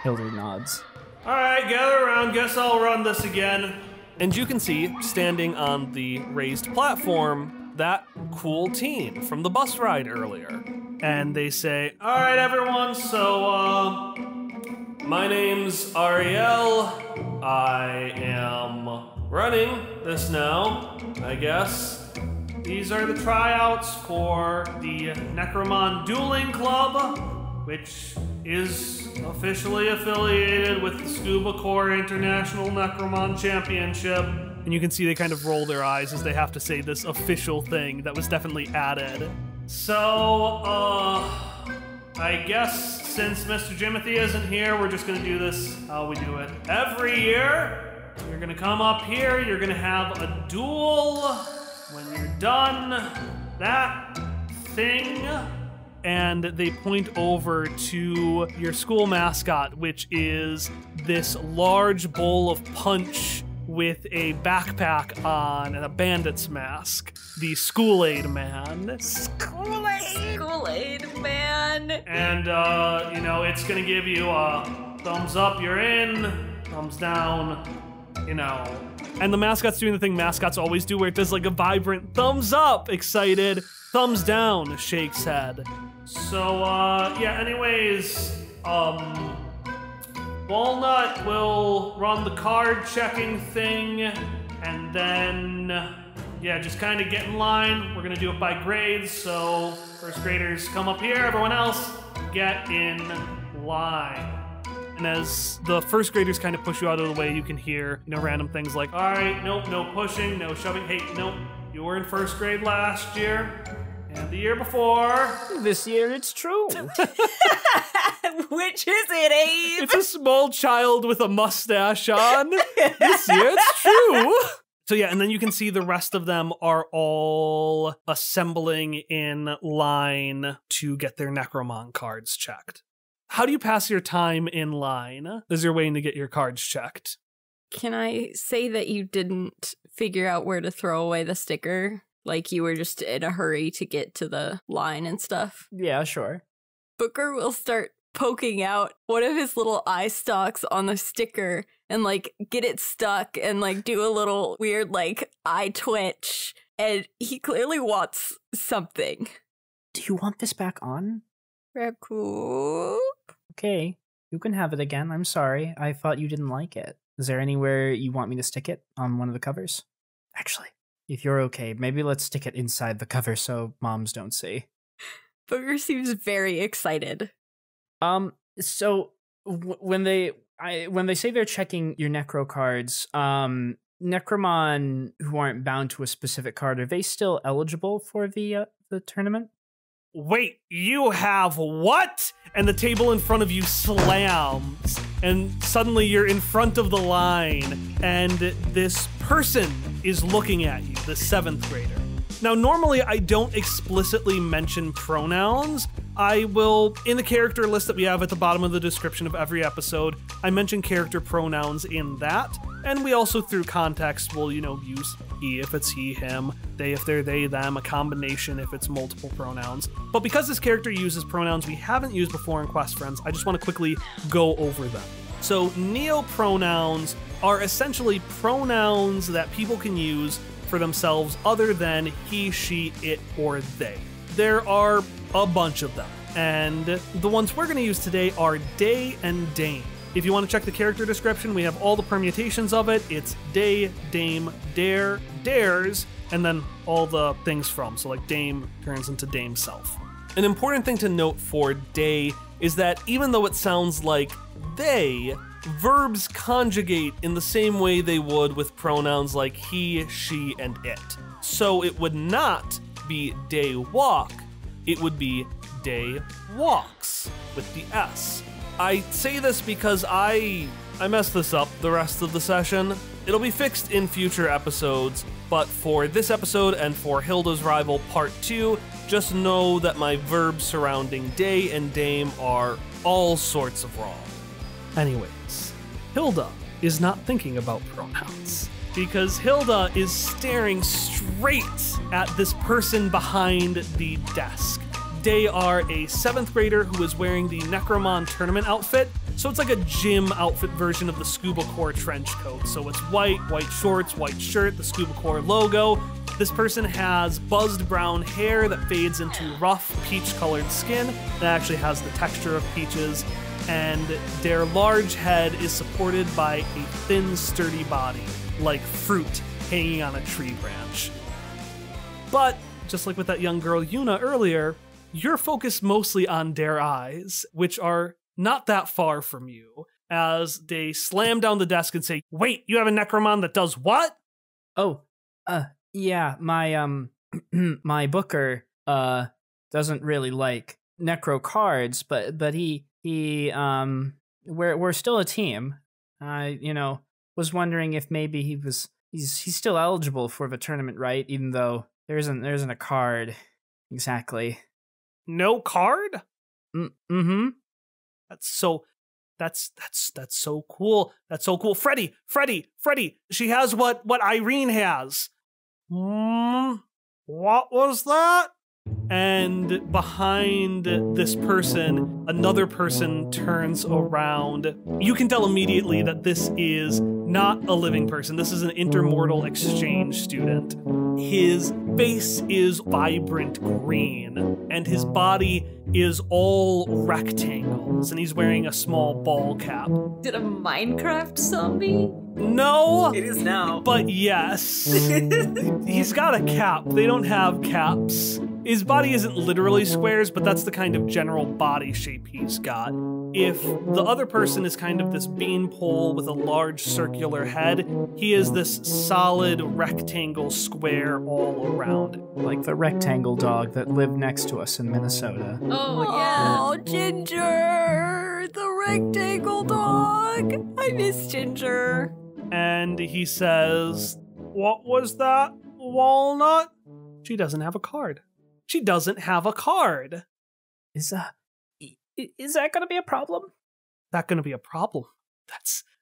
Hilda nods. All right, gather around. Guess I'll run this again. And you can see, standing on the raised platform, that cool teen from the bus ride earlier. And they say, all right, everyone, so, my name's Ariel. I am running this now, I guess. These are the tryouts for the Necromon Dueling Club, which is officially affiliated with the Scuba Corps International Necromon Championship. And you can see they kind of roll their eyes as they have to say this official thing that was definitely added. So, I guess since Mr. Jimothy isn't here, we're just gonna do this how we do it. Every year, you're gonna come up here, you're gonna have a duel. When you're done, that thing, and they point over to your school mascot, which is this large bowl of punch with a backpack on and a bandit's mask. The School-Aid Man. School-Aid Man. And, it's gonna give you a thumbs up, you're in, thumbs down, And the mascot's doing the thing mascots always do, where it does like a vibrant thumbs up, excited, thumbs down, shakes head. So, anyways, Walnut will run the card checking thing, and then Yeah, just kind of get in line. We're going to do it by grades, so first graders come up here. Everyone else, get in line. And as the first graders kind of push you out of the way, you can hear, random things like, all right, nope, no pushing, no shoving. Hey, nope, you were in first grade last year and the year before. This year it's true. Which is it, Abe? It's a small child with a mustache on. This year it's true. So yeah, and then you can see the rest of them are all assembling in line to get their Necromon cards checked. How do you pass your time in line? Is there a way to get your cards checked? Can I say that you didn't figure out where to throw away the sticker? Like you were just in a hurry to get to the line and stuff? Yeah, sure. Booker will start poking out one of his little eye stalks on the sticker and like get it stuck and like do a little weird like eye twitch. And he clearly wants something. Do you want this back on? Raccoon? Okay, you can have it again. I'm sorry. I thought you didn't like it. Is there anywhere you want me to stick it on one of the covers? Actually, if you're okay, maybe let's stick it inside the cover so moms don't see. Booker seems very excited. So when they say they're checking your necro cards, Necromon who aren't bound to a specific card, are they still eligible for the tournament? Wait, you have what? And the table in front of you slams, and suddenly you're in front of the line, and this person is looking at you, the 7th grader. Now, normally I don't explicitly mention pronouns. I will, in the character list that we have at the bottom of the description of every episode, I mention character pronouns in that. And we also, through context, will, use he if it's he, him, they if they're they, them, a combination if it's multiple pronouns. But because this character uses pronouns we haven't used before in Quest Friends, I just want to quickly go over them. So neopronouns are essentially pronouns that people can use for themselves other than he, she, it, or they. There are a bunch of them, and the ones we're going to use today are day and dame. If you want to check the character description, we have all the permutations of it. It's day, dame, dare, dares, and then all the things from. So like dame turns into dame self. An important thing to note for day is that even though it sounds like they, verbs conjugate in the same way they would with pronouns like he, she, and it. So it would not be day walk, it would be day walks with the S. I say this because I messed this up the rest of the session. It'll be fixed in future episodes, but for this episode and for Hilda's Rival Part 2, just know that my verbs surrounding day and dame are all sorts of wrong. Anyways, Hilda is not thinking about pronouns, because Hilda is staring straight at this person behind the desk. They are a 7th grader who is wearing the Necromon tournament outfit. So it's like a gym outfit version of the Scuba Corps trench coat. So it's white shorts, white shirt, the Scuba Corps logo. This person has buzzed brown hair that fades into rough peach-colored skin that actually has the texture of peaches. And their large head is supported by a thin, sturdy body, like fruit hanging on a tree branch. But, just like with that young girl Yuna earlier, you're focused mostly on their eyes, which are not that far from you, as they slam down the desk and say, "Wait, you have a Necromon that does what?" Oh, yeah, my, my booker, doesn't really like necro cards, but we're still a team. I, was wondering if maybe he's still eligible for the tournament, right? Even though there isn't a card exactly. No card? Mm-hmm. That's so cool. That's so cool. Freddie. She has what Irene has. What was that? And behind this person, another person turns around. You can tell immediately that this is not a living person. This is an intermortal exchange student. His face is vibrant green, and his body is all rectangles, and he's wearing a small ball cap. Did a Minecraft zombie No. It is now. But yes. He's got a cap. They don't have caps. His body isn't literally squares, but that's the kind of general body shape he's got. If the other person is kind of this beanpole with a large circular head, he is this solid rectangle square all around it. Like the rectangle dog that lived next to us in Minnesota. Oh, yeah. Oh, Ginger! The rectangle dog! I miss Ginger. And he says, "What was that, Walnut?" She doesn't have a card. She doesn't have a card. Is that going to be a problem? That going to be a problem?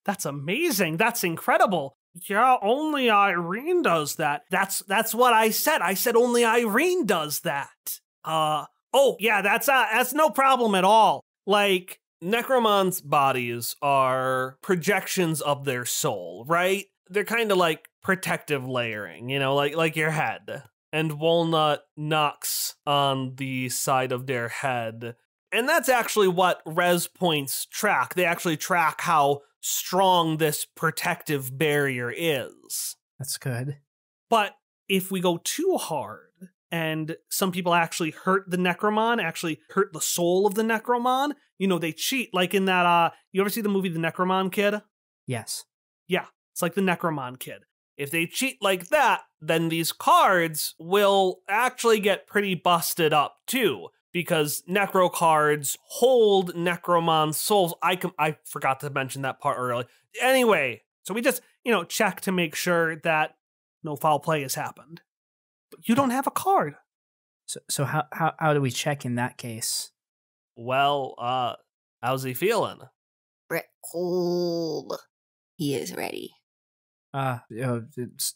That's amazing. That's incredible. Yeah, only Irene does that. That's what I said. I said only Irene does that. Oh yeah, that's no problem at all. Like, Necromon's bodies are projections of their soul, right? They're kind of like protective layering, you know, like your head. And Walnut knocks on the side of their head. And that's actually what res points track. They actually track how strong this protective barrier is. That's good. But if we go too hard, and some people actually hurt the Necromon, actually hurt the soul of the Necromon, you know, they cheat. Like in that, you ever see the movie The Necromon Kid? Yes. Yeah, it's like the Necromon Kid. If they cheat like that, then these cards will actually get pretty busted up too, because Necro cards hold Necromon souls. I forgot to mention that part earlier. Anyway, so we just, check to make sure that no foul play has happened. But you don't have a card. So how do we check in that case? Well, how's he feeling? Cool. He is ready. It's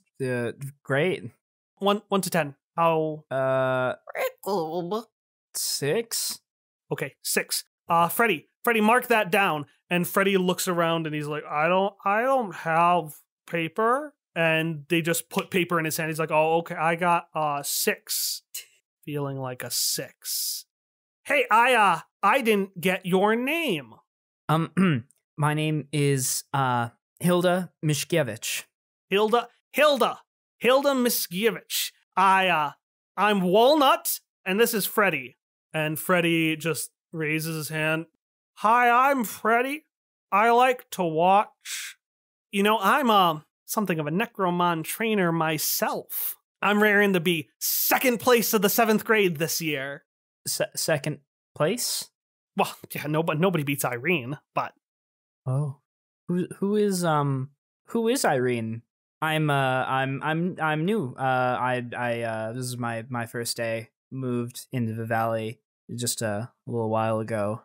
great. 1 to 10. How? 6. Okay, 6. Freddy, mark that down. And Freddy looks around and he's like, I don't have paper. And they just put paper in his hand. He's like, oh, okay, I got 6. Feeling like a 6. Hey, I didn't get your name. My name is Hilda Mishkiewicz. Hilda Mishkiewicz. I'm Walnut, and this is Freddy. And Freddy just raises his hand. Hi, I'm Freddy. I like to watch. I'm something of a Necromon trainer myself. I'm raring to be 2nd place of the 7th grade this year. 2nd place? Well, yeah, nobody beats Irene, but oh, who is Irene? I'm new. This is my first day. Moved into the valley just a little while ago.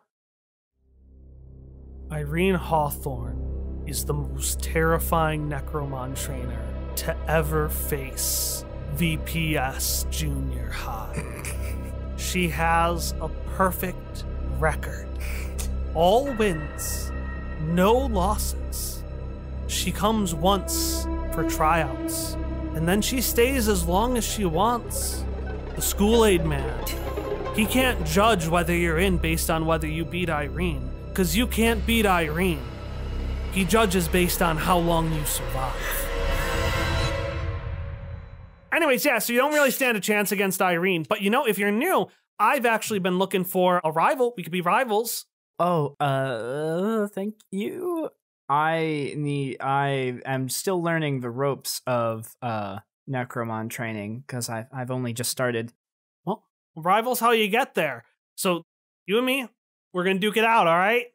Irene Hawthorne is the most terrifying Necromon trainer to ever face VPS Junior High. She has a perfect record. All wins, no losses. She comes once for tryouts, and then she stays as long as she wants. The school aid man, he can't judge whether you're in based on whether you beat Irene, because you can't beat Irene. He judges based on how long you survive. Anyways, yeah, so you don't really stand a chance against Irene, but if you're new, I've actually been looking for a rival. We could be rivals. Oh, thank you. I am still learning the ropes of Necromon training because I've only just started. Well, rivals how you get there. So you and me, we're gonna duke it out, all right?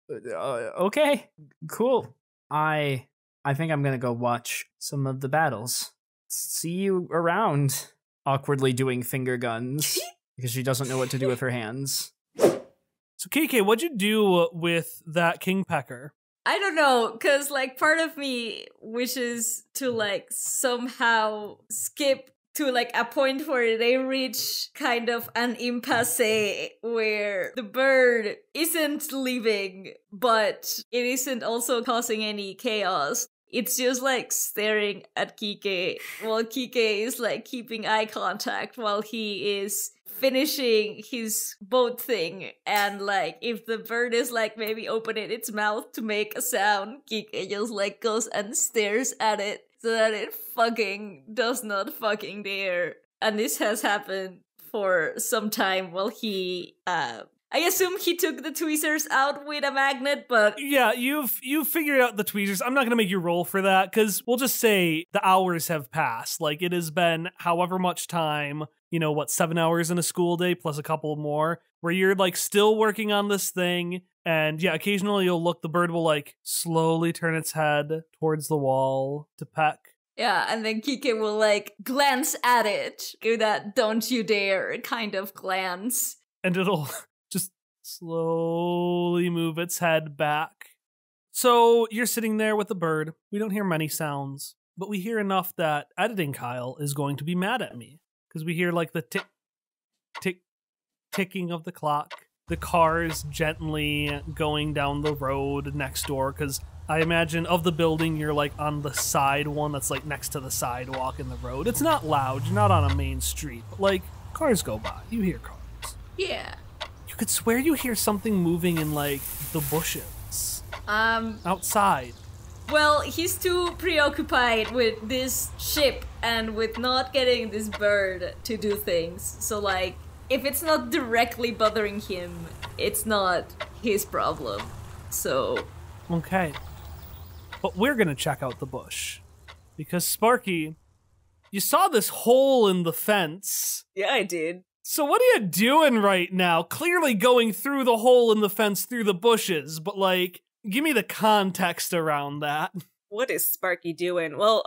Okay, cool. I think I'm gonna go watch some of the battles. See you around. Awkwardly doing finger guns because she doesn't know what to do with her hands. So Quique, what'd you do with that kingpecker? I don't know, because part of me wishes to somehow skip to a point where they reach kind of an impasse where the bird isn't leaving, but it isn't also causing any chaos. It's just like staring at Quique while Quique is like keeping eye contact while he is finishing his boat thing. And like if the bird is like maybe opening its mouth to make a sound, Quique just like goes and stares at it so that it fucking does not fucking dare. And this has happened for some time while he I assume he took the tweezers out with a magnet, but yeah, you've figured out the tweezers. I'm not gonna make you roll for that because we'll just say the hours have passed. Like it has been however much time, 7 hours in a school day plus a couple more, where you're like still working on this thing. And yeah, occasionally you'll look, the bird will like slowly turn its head towards the wall to peck. yeah, and then Quique will like glance at it, give that "don't you dare" kind of glance, and it'll just slowly move its head back. So you're sitting there with the bird. We don't hear many sounds, but we hear enough that Editing Kyle is going to be mad at me because we hear like the tick, tick, ticking of the clock, the cars gently going down the road next door, because I imagine of the building you're like on the side one that's like next to the sidewalk in the road. It's not loud, you're not on a main street, but like cars go by, you hear cars. Yeah. You could swear you hear something moving in like the bushes. Outside. Well, he's too preoccupied with this ship and with not getting this bird to do things. So like, if it's not directly bothering him, it's not his problem. So... Okay. But we're gonna check out the bush. Because Sparky, you saw this hole in the fence. Yeah, I did. So what are you doing right now? Clearly going through the hole in the fence through the bushes, but like, give me the context around that. What is Sparky doing? Well,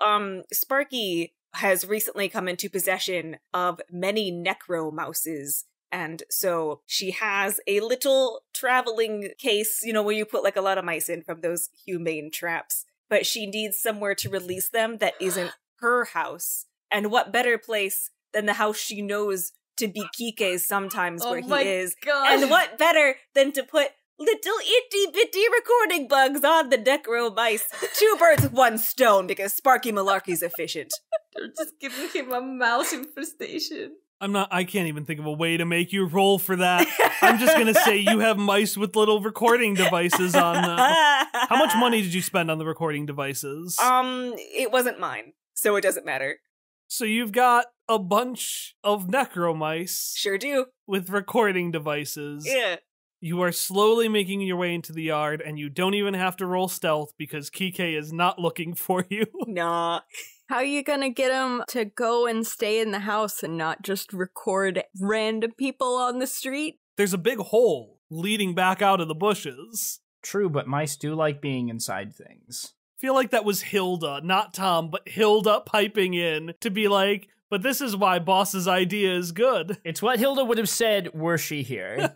Sparky has recently come into possession of many necromouses. And so she has a little traveling case, where you put like a lot of mice in from those humane traps. But she needs somewhere to release them that isn't her house. And what better place than the house she knows to be Quique's sometimes where he is. God. And what better than to put little itty-bitty recording bugs on the necro mice. 2 birds with 1 stone, because Sparky Malarkey's efficient. They're just giving him a mouse infestation. I can't even think of a way to make you roll for that. I'm just gonna say you have mice with little recording devices on them. How much money did you spend on the recording devices? It wasn't mine, so it doesn't matter. So you've got a bunch of necromice. Sure do. With recording devices. Yeah. You are slowly making your way into the yard, and you don't even have to roll stealth because Quique is not looking for you. Nah. How are you gonna get him to go and stay in the house and not just record random people on the street? There's a big hole leading back out of the bushes. True, but mice do like being inside things. I feel like that was Hilda, not Tom, but Hilda piping in to be like, but this is why Boss's idea is good. It's what Hilda would have said were she here.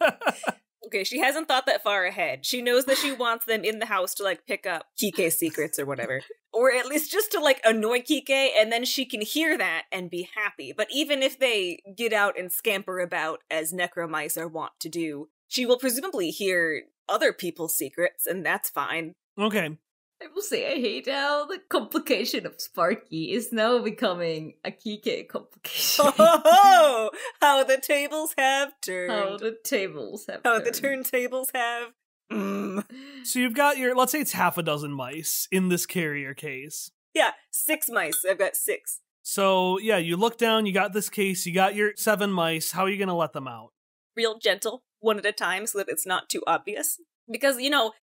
Okay, she hasn't thought that far ahead. She knows that she wants them in the house to, like, pick up Quique's secrets or whatever. Or at least just to, like, annoy Quique, and then she can hear that and be happy. But even if they get out and scamper about, as necromice are wont to do, she will presumably hear other people's secrets, and that's fine. Okay. I will say I hate how the complication of Sparky is now becoming a Quique complication. Oh, how the tables have turned. How the tables have How turned. the turntables have. So you've got let's say it's half a dozen mice in this carrier case. Yeah, 6 mice. I've got 6. So yeah, you look down, you got this case, you got your 7 mice. How are you going to let them out? Real gentle, one at a time, so that it's not too obvious. Because,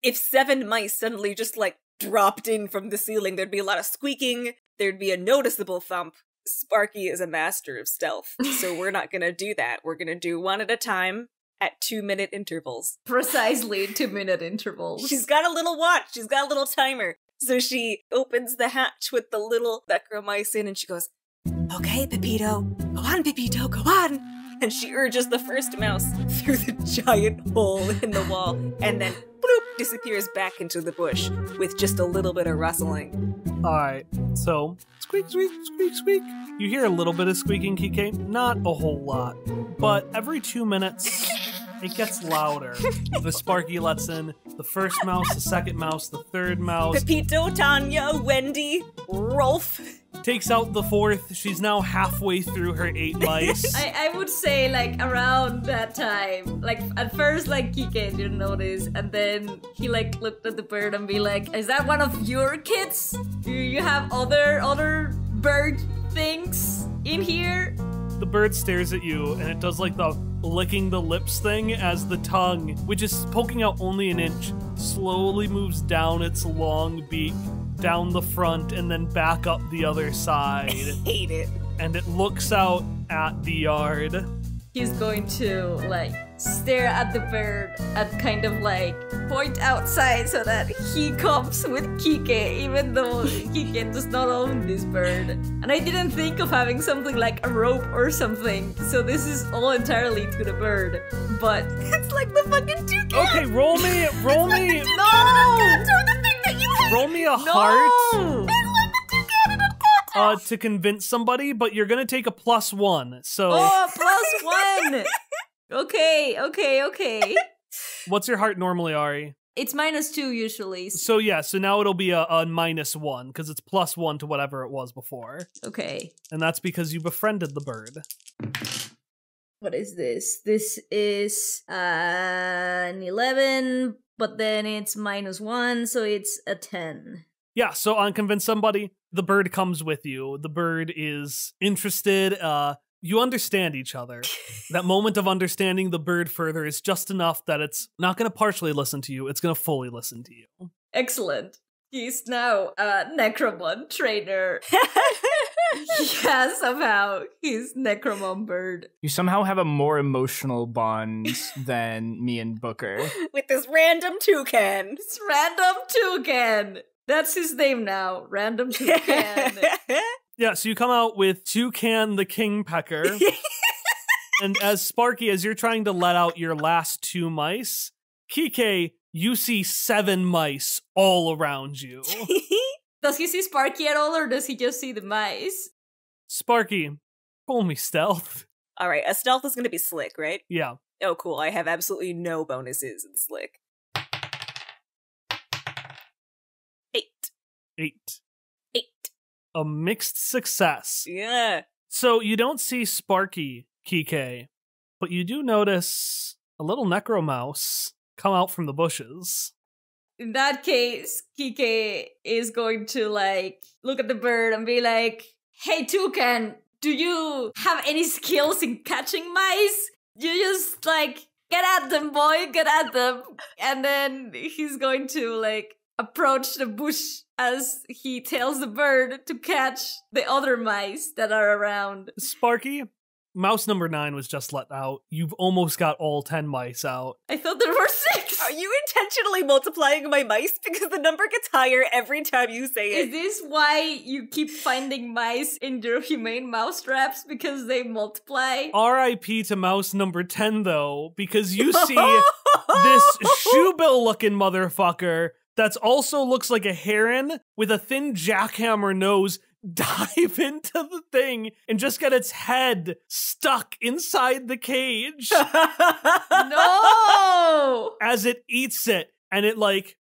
if 7 mice suddenly just, like, dropped in from the ceiling, there'd be a lot of squeaking, there'd be a noticeable thump. Sparky is a master of stealth, so we're not gonna do that. We're gonna do 1 at a time at 2-minute intervals. Precisely 2-minute intervals. She's got a little watch, she's got a little timer. So she opens the hatch with the little necromice in and she goes, "Okay, Pepito, go on, Pepito, go on!" And she urges the first mouse through the giant hole in the wall, and then bloop, disappears back into the bush with just a little bit of rustling. Alright, so squeak, squeak, squeak, squeak. You hear a little bit of squeaking, Quique, not a whole lot. But every 2 minutes, it gets louder. The Sparky lets in the first mouse, the second mouse, the third mouse. Pepito, Tanya, Wendy, Rolf. Takes out the fourth. She's now halfway through her 8 mice. I would say, like, around that time. Like, at first, like, Quique didn't notice, and then he, like, looked at the bird and be like, is that one of your kids? Do you have other bird things in here? The bird stares at you, and it does, like, the licking the lips thing as the tongue, which is poking out only an inch, slowly moves down its long beak, down the front, and then back up the other side. Hate it. And it looks out at the yard. He's going to, like, stare at the bird and kind of, like, point outside so that he comes with Quique, even though Quique does not own this bird. And I didn't think of having something like a rope or something, so this is all entirely to the bird. But it's like the fucking toucan! Okay, roll me. No! Roll me a heart. To convince somebody, but you're gonna take a +1. So. Oh, +1. Okay. What's your heart normally, Ari? It's -2 usually. So yeah, so now it'll be a -1 because it's +1 to whatever it was before. Okay. And that's because you befriended the bird. What is this? This is an 11, but then it's -1, so it's a 10. Yeah, so on Convince Somebody, the bird comes with you. The bird is interested. You understand each other. That moment of understanding the bird further is just enough that it's not going to partially listen to you. It's going to fully listen to you. Excellent. He's now a Necromon trainer. Yeah, somehow he's Necromon bird. You somehow have a more emotional bond than me and Booker. With this random toucan. It's random toucan. That's his name now. Random toucan. Yeah, so you come out with Toucan the Kingpecker. And as Sparky, as you're trying to let out your last 2 mice, Quique, you see 7 mice all around you. Does he see Sparky at all, or does he just see the mice? Sparky, roll me stealth. All right, a stealth is going to be slick, right? Yeah. Oh, cool. I have absolutely no bonuses in slick. 8. 8. A mixed success. Yeah. So you don't see Sparky, Quique, but you do notice a little necromouse come out from the bushes. In that case, Quique is going to, like, look at the bird and be like, hey, toucan, do you have any skills in catching mice? You just, like, get at them, boy, get at them. And then he's going to, like, approach the bush as he tells the bird to catch the other mice that are around. Sparky, mouse number 9 was just let out. You've almost got all 10 mice out. I thought there were 6. Are you intentionally multiplying my mice? Because the number gets higher every time you say it. Is this why you keep finding mice in your humane mouse traps? Because they multiply? R.I.P. to mouse number 10, though, because you see this shoebill-looking motherfucker that's also looks like a heron with a thin jackhammer nose dive into the thing and just get its head stuck inside the cage. No! As it eats it, and it like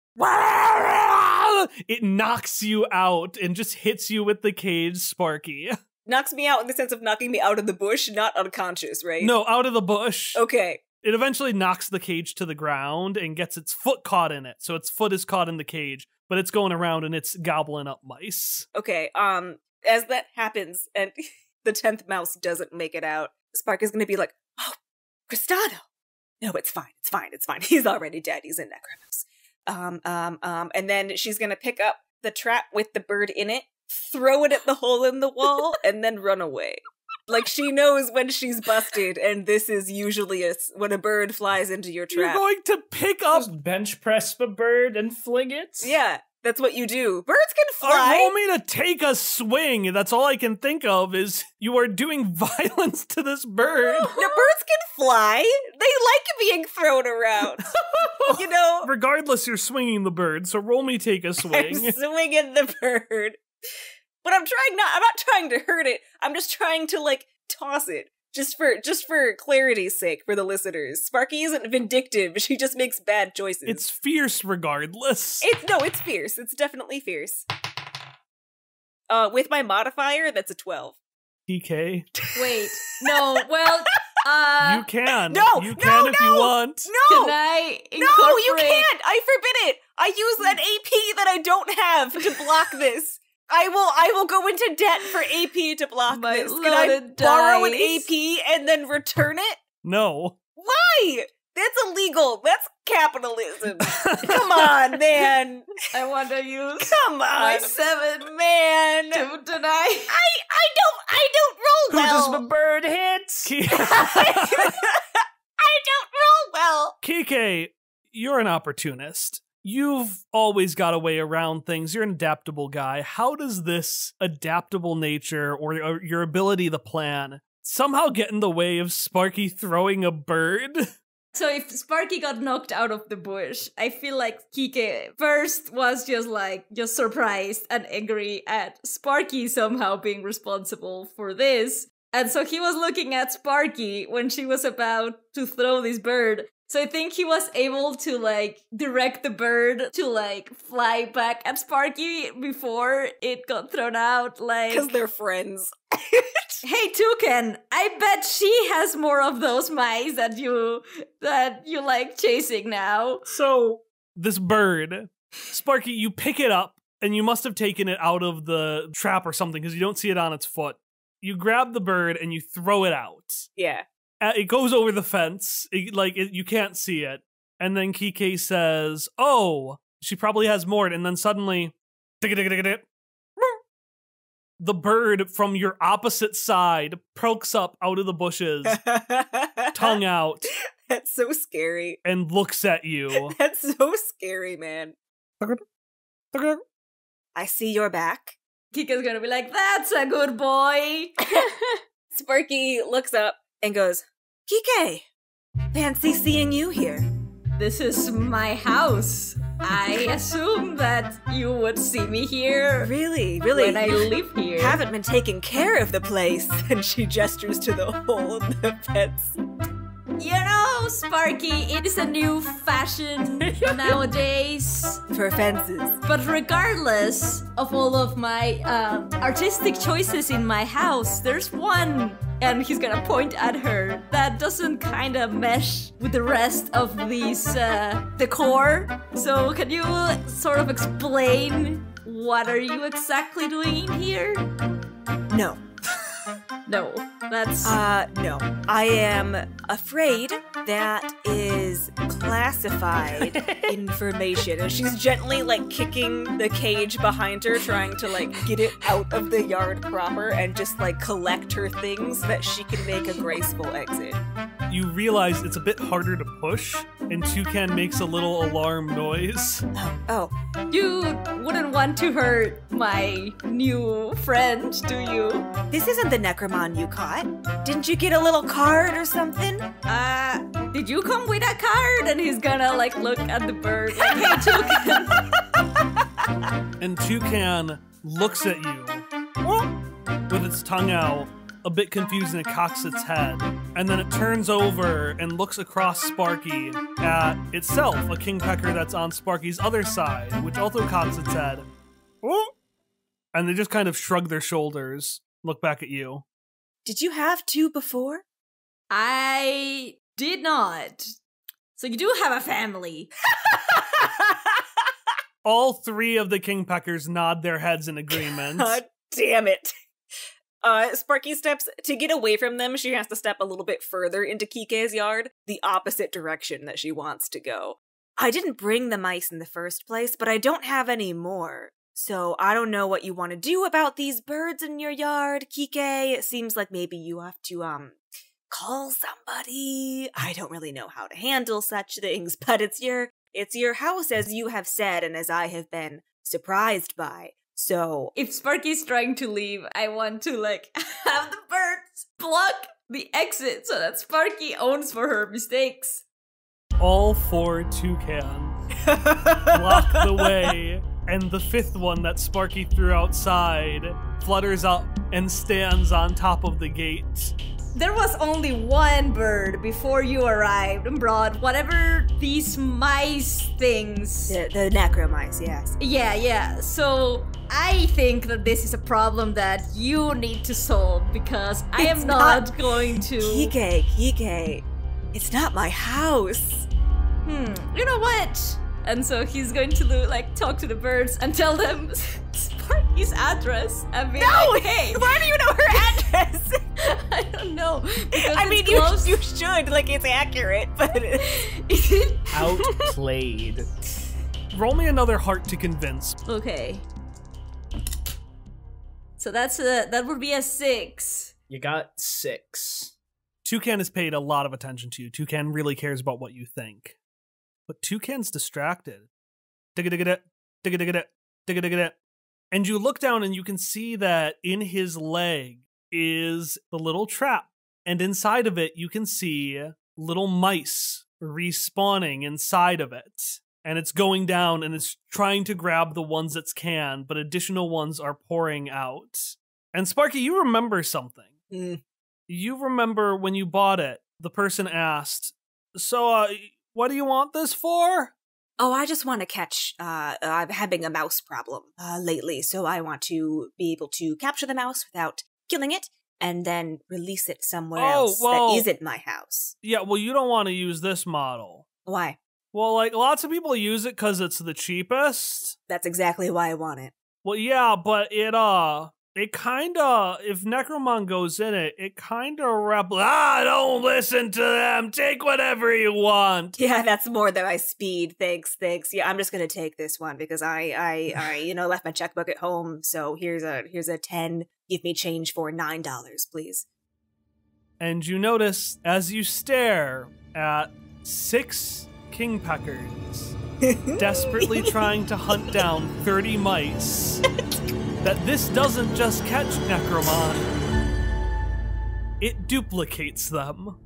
it knocks you out and just hits you with the cage, Sparky. Knocks me out in the sense of knocking me out of the bush, not unconscious, right? No, out of the bush. Okay. It eventually knocks the cage to the ground and gets its foot caught in it. So its foot is caught in the cage, but it's going around and it's gobbling up mice. Okay, as that happens and the 10th mouse doesn't make it out, Spark is gonna be like, oh, Cristado. No, it's fine. He's already dead. He's in Necromos. And then she's gonna pick up the trap with the bird in it, throw it at the hole in the wall, and then run away. Like, she knows when she's busted, and this is usually when a bird flies into your trap. You're going to pick up... Just bench press the bird and fling it? Yeah, that's what you do. Birds can fly! Roll me to take a swing. That's all I can think of is you are doing violence to this bird. No, birds can fly. They like being thrown around. You know? Regardless, you're swinging the bird, so roll me take a swing. I'm swinging the bird. But I'm not trying to hurt it. I'm just trying to, like, toss it. Just for clarity's sake, for the listeners, Sparky isn't vindictive. She just makes bad choices. It's fierce regardless. It's fierce. It's definitely fierce. With my modifier, that's a 12. DK. Wait, no, well, you can. No, you can if you want. No! Can I No, you incorporate- can't! I forbid it! I use an AP that I don't have to block this. I will go into debt for AP to block My this. Can I loaded borrow an dice. AP and then return it? No. Why? That's illegal. That's capitalism. Come on, man. I want to use Come on. my 7 man. to deny. I don't roll Who well. does the bird hits? I don't roll well. Quique, you're an opportunist. You've always got a way around things. You're an adaptable guy. How does this adaptable nature or your ability to plan somehow get in the way of Sparky throwing a bird? So if Sparky got knocked out of the bush, I feel like Quique first was just surprised and angry at Sparky somehow being responsible for this. And so he was looking at Sparky when she was about to throw this bird. So I think he was able to direct the bird to fly back at Sparky before it got thrown out. Because they're friends. Hey Toucan, I bet she has more of those mice that you like chasing now. So this bird, Sparky, you pick it up and you must have taken it out of the trap or something because you don't see it on its foot. You grab the bird and you throw it out. Yeah. It goes over the fence. You can't see it. And then Quique says, "Oh, she probably has more." And then suddenly, the bird from your opposite side pokes up out of the bushes, tongue out. That's so scary. And looks at you. That's so scary, man. I see your back. Kika's gonna be like, "That's a good boy." Sparky looks up and goes, "Quique, fancy seeing you here." This is my house. I assume that you would see me here. Really? When I live here. Haven't been taking care of the place. And she gestures to the hole in the fence. You know, Sparky, it is a new fashion nowadays. For fences. But regardless of all of my artistic choices in my house, there's one, and he's gonna point at her, that doesn't kind of mesh with the rest of these decor. So can you sort of explain what are you exactly doing in here? No. No, that's... no. I am afraid that is classified information. And she's gently, kicking the cage behind her, trying to, get it out of the yard proper and just, collect her things so that she can make a graceful exit. You realize it's a bit harder to push, and Toucan makes a little alarm noise. Oh. You wouldn't want to hurt my new friend, do you? This isn't the Necromon you caught. Didn't you get a little card or something? Did you come with a card? And he's gonna, look at the bird like, "Hey, Toucan." And Toucan looks at you with its tongue out, a bit confused, and it cocks its head. And then it turns over and looks across Sparky at itself, a kingpecker that's on Sparky's other side, which also cocks its head. And they just kind of shrug their shoulders, look back at you. Did you have two before? I did not. So you do have a family. All three of the kingpeckers nod their heads in agreement. God damn it. Sparky steps, to get away from them, she has to step a little bit further into Quique's yard, the opposite direction that she wants to go. I didn't bring the mice in the first place, but I don't have any more. So I don't know what you want to do about these birds in your yard, Quique. It seems like maybe you have to, call somebody. I don't really know how to handle such things, but it's your house, as you have said, and as I have been surprised by. So if Sparky's trying to leave, I want to have the birds block the exit so that Sparky owns for her mistakes. All four toucans block the way, and the fifth one that Sparky threw outside flutters up and stands on top of the gate. There was only one bird before you arrived and brought whatever these mice things. The necromice, yes. Yeah. So I think that this is a problem that you need to solve because I am not going to. Quique, it's not my house. You know what? And so he's going to talk to the birds and tell them Sparky's address and be like, hey. Why do you know her address? I don't know. I mean, you should, it's accurate, but Outplayed. Roll me another heart to convince. Okay. So that would be a 6. You got 6. Toucan has paid a lot of attention to you. Toucan really cares about what you think. But Toucan's distracted. Digga-digga-da, digga-digga-da, digga-digga-da. And you look down and you can see that in his leg is the little trap. And inside of it, you can see little mice respawning inside of it. And it's going down and it's trying to grab the ones it can, but additional ones are pouring out. And Sparky, you remember something. You remember when you bought it, the person asked, so, what do you want this for? Oh, I just want to catch, I'm having a mouse problem lately, so I want to be able to capture the mouse without killing it, and then release it somewhere else that isn't my house. Yeah, well, you don't want to use this model. Why? Well, lots of people use it because it's the cheapest. That's exactly why I want it. Well, yeah, but it kinda, if Necromon goes in it, it kinda don't listen to them, take whatever you want. Yeah, that's more than my speed, thanks. Yeah, I'm just gonna take this one because I left my checkbook at home, so here's a 10, give me change for $9, please. And you notice, as you stare at 6 kingpeckers desperately trying to hunt down 30 mice, that this doesn't just catch Necromon, it duplicates them.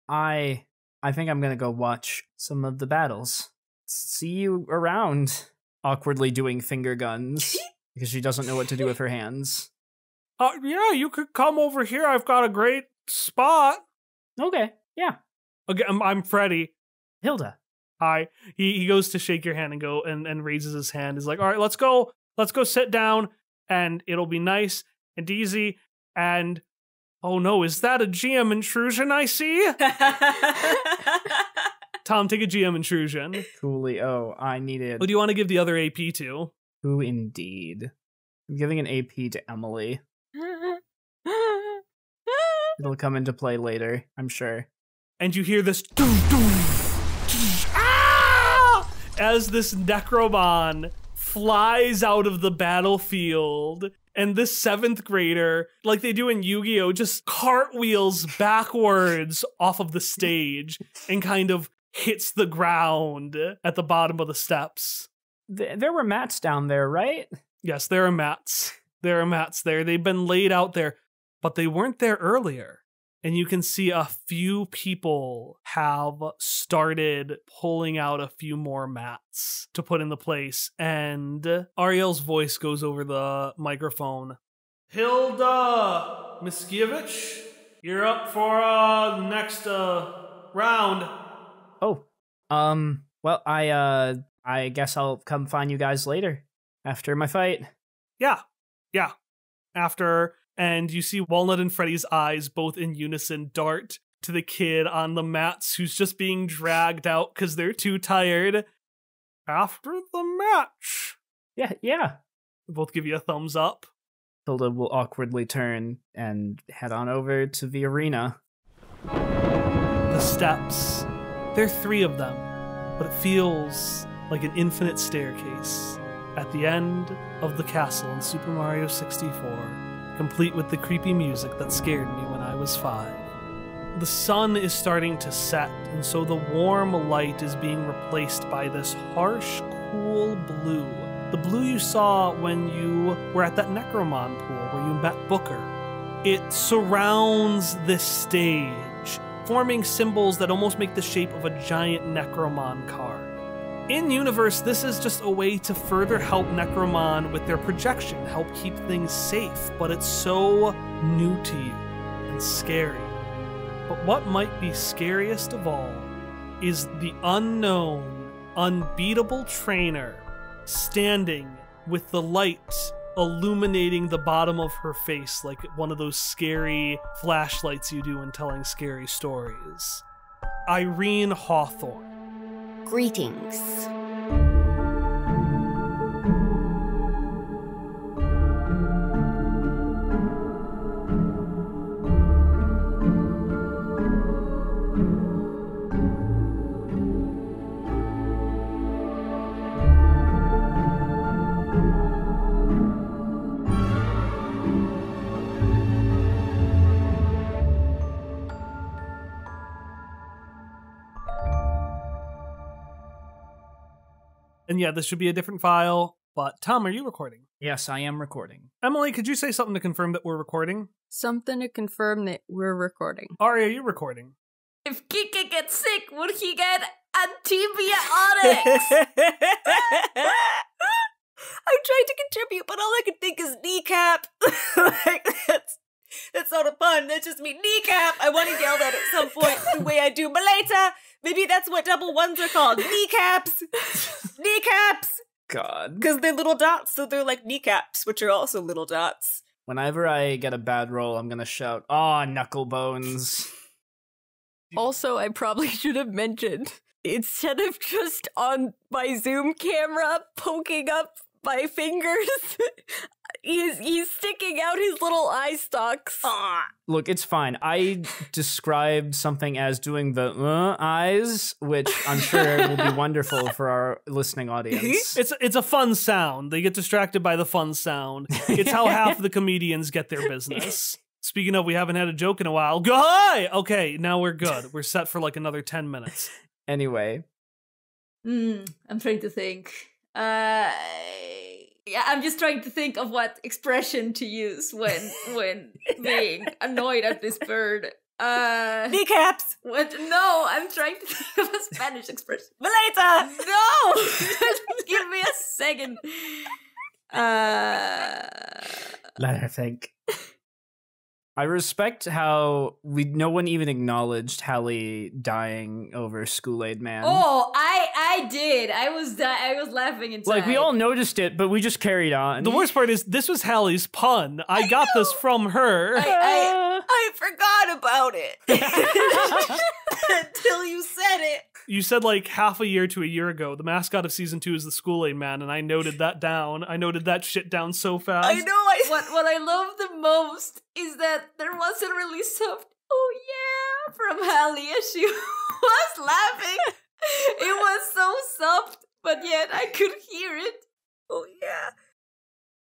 I think I'm gonna go watch some of the battles. See you around. Awkwardly doing finger guns because she doesn't know what to do with her hands. Yeah, you could come over here. I've got a great spot. Okay, yeah. Okay, I'm Freddy. Hilda. Hi. He goes to shake your hand and go and raises his hand. He's like, all right, let's go sit down and it'll be nice and easy. And oh no, is that a GM intrusion I see? Tom, take a GM intrusion. Coolio, I needed. Who do you want to give the other AP to? Who indeed? I'm giving an AP to Emily. It'll come into play later, I'm sure. And you hear this as this Necromon flies out of the battlefield, and this 7th grader, like they do in Yu-Gi-Oh, just cartwheels backwards off of the stage and kind of hits the ground at the bottom of the steps. There were mats down there, right? Yes, there are mats. There are mats there. They've been laid out there, but they weren't there earlier. And you can see a few people have started pulling out a few more mats to put in the place. And Ariel's voice goes over the microphone. Hilda Miskiewicz, you're up for the next round. Oh, well, I guess I'll come find you guys later after my fight. Yeah. After. And you see Walnut and Freddy's eyes both in unison dart to the kid on the mats who's just being dragged out because they're too tired. After the match. Yeah. They both give you a thumbs up. Hilda will awkwardly turn and head on over to the arena. The steps. There are 3 of them, but it feels like an infinite staircase at the end of the castle in Super Mario 64. Complete with the creepy music that scared me when I was 5. The sun is starting to set, and so the warm light is being replaced by this harsh, cool blue. The blue you saw when you were at that Necromon pool where you met Booker. It surrounds this stage, forming symbols that almost make the shape of a giant Necromon card. In universe, this is just a way to further help Necromon with their projection, help keep things safe, but it's so new to you. and scary. But what might be scariest of all is the unknown, unbeatable trainer standing with the light illuminating the bottom of her face like one of those scary flashlights you do when telling scary stories. Irene Hawthorne. Greetings. And yeah, this should be a different file, but Tom, are you recording? Yes, I am recording. Emily, could you say something to confirm that we're recording? Something to confirm that we're recording. Ari, are you recording? If Quique gets sick, would he get antibiotics? I'm trying to contribute, but all I can think is kneecap. Like, that's not a pun. That's just me. Kneecap. I want to yell that at some point the way I do Maleta. Maybe that's what double ones are called. Kneecaps. Kneecaps. God. Because they're little dots, so they're like kneecaps, which are also little dots. Whenever I get a bad roll, I'm gonna shout, "Aw, knuckle bones." Also, I probably should have mentioned, instead of just on my Zoom camera poking up my fingers, he's sticking out his little eye stalks. Look, it's fine. I described something as doing the eyes, which I'm sure will be wonderful for our listening audience. It's a fun sound. They get distracted by the fun sound. It's how half the comedians get their business. Speaking of, we haven't had a joke in a while. Go hi! Okay, now we're good. We're set for like another 10 minutes. Anyway. I'm trying to think. Yeah, I'm just trying to think of what expression to use when being annoyed at this bird. Kneecaps! What? No, I'm trying to think of a Spanish expression. Maleta! No! Give me a second. Let her think. I respect how no one even acknowledged Hallie dying over School-Aid Man. Oh, I did. I was laughing inside. Like, we all noticed it, but we just carried on. The worst part is, this was Hallie's pun. I got this from her. I forgot about it. Until you said it. You said like half a year to a year ago, the mascot of season 2 is the School-Aid Man, and I noted that down. I noted that shit down so fast. I know. What I love the most is that there was a really soft "oh yeah" from Hallie as she was laughing. It was so soft, but yet I could hear it. Oh yeah.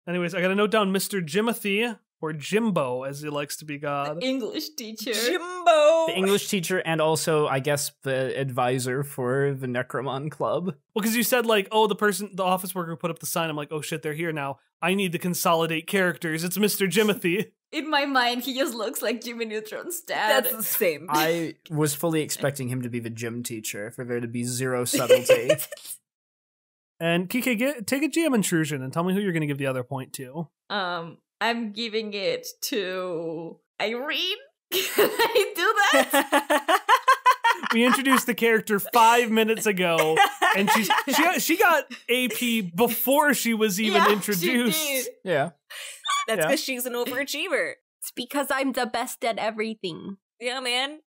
Anyways, I gotta note down Mr. Jimothy, or Jimbo, as he likes to be called. The English teacher. Jimbo! The English teacher, and also, I guess, the advisor for the Necromon Club. Well, because you said, like, oh, the office worker put up the sign. I'm like, oh shit, they're here now. I need to consolidate characters. It's Mr. Jimothy. In my mind, he just looks like Jimmy Neutron's dad. That's the same. I was fully expecting him to be the gym teacher, for there to be zero subtlety. And Quique, take a GM intrusion and tell me who you're going to give the other point to. I'm giving it to Irene. Can I do that? We introduced the character 5 minutes ago, and she got AP before she was even introduced. She did. Yeah. That's because she's an overachiever. It's because I'm the best at everything. Yeah, man.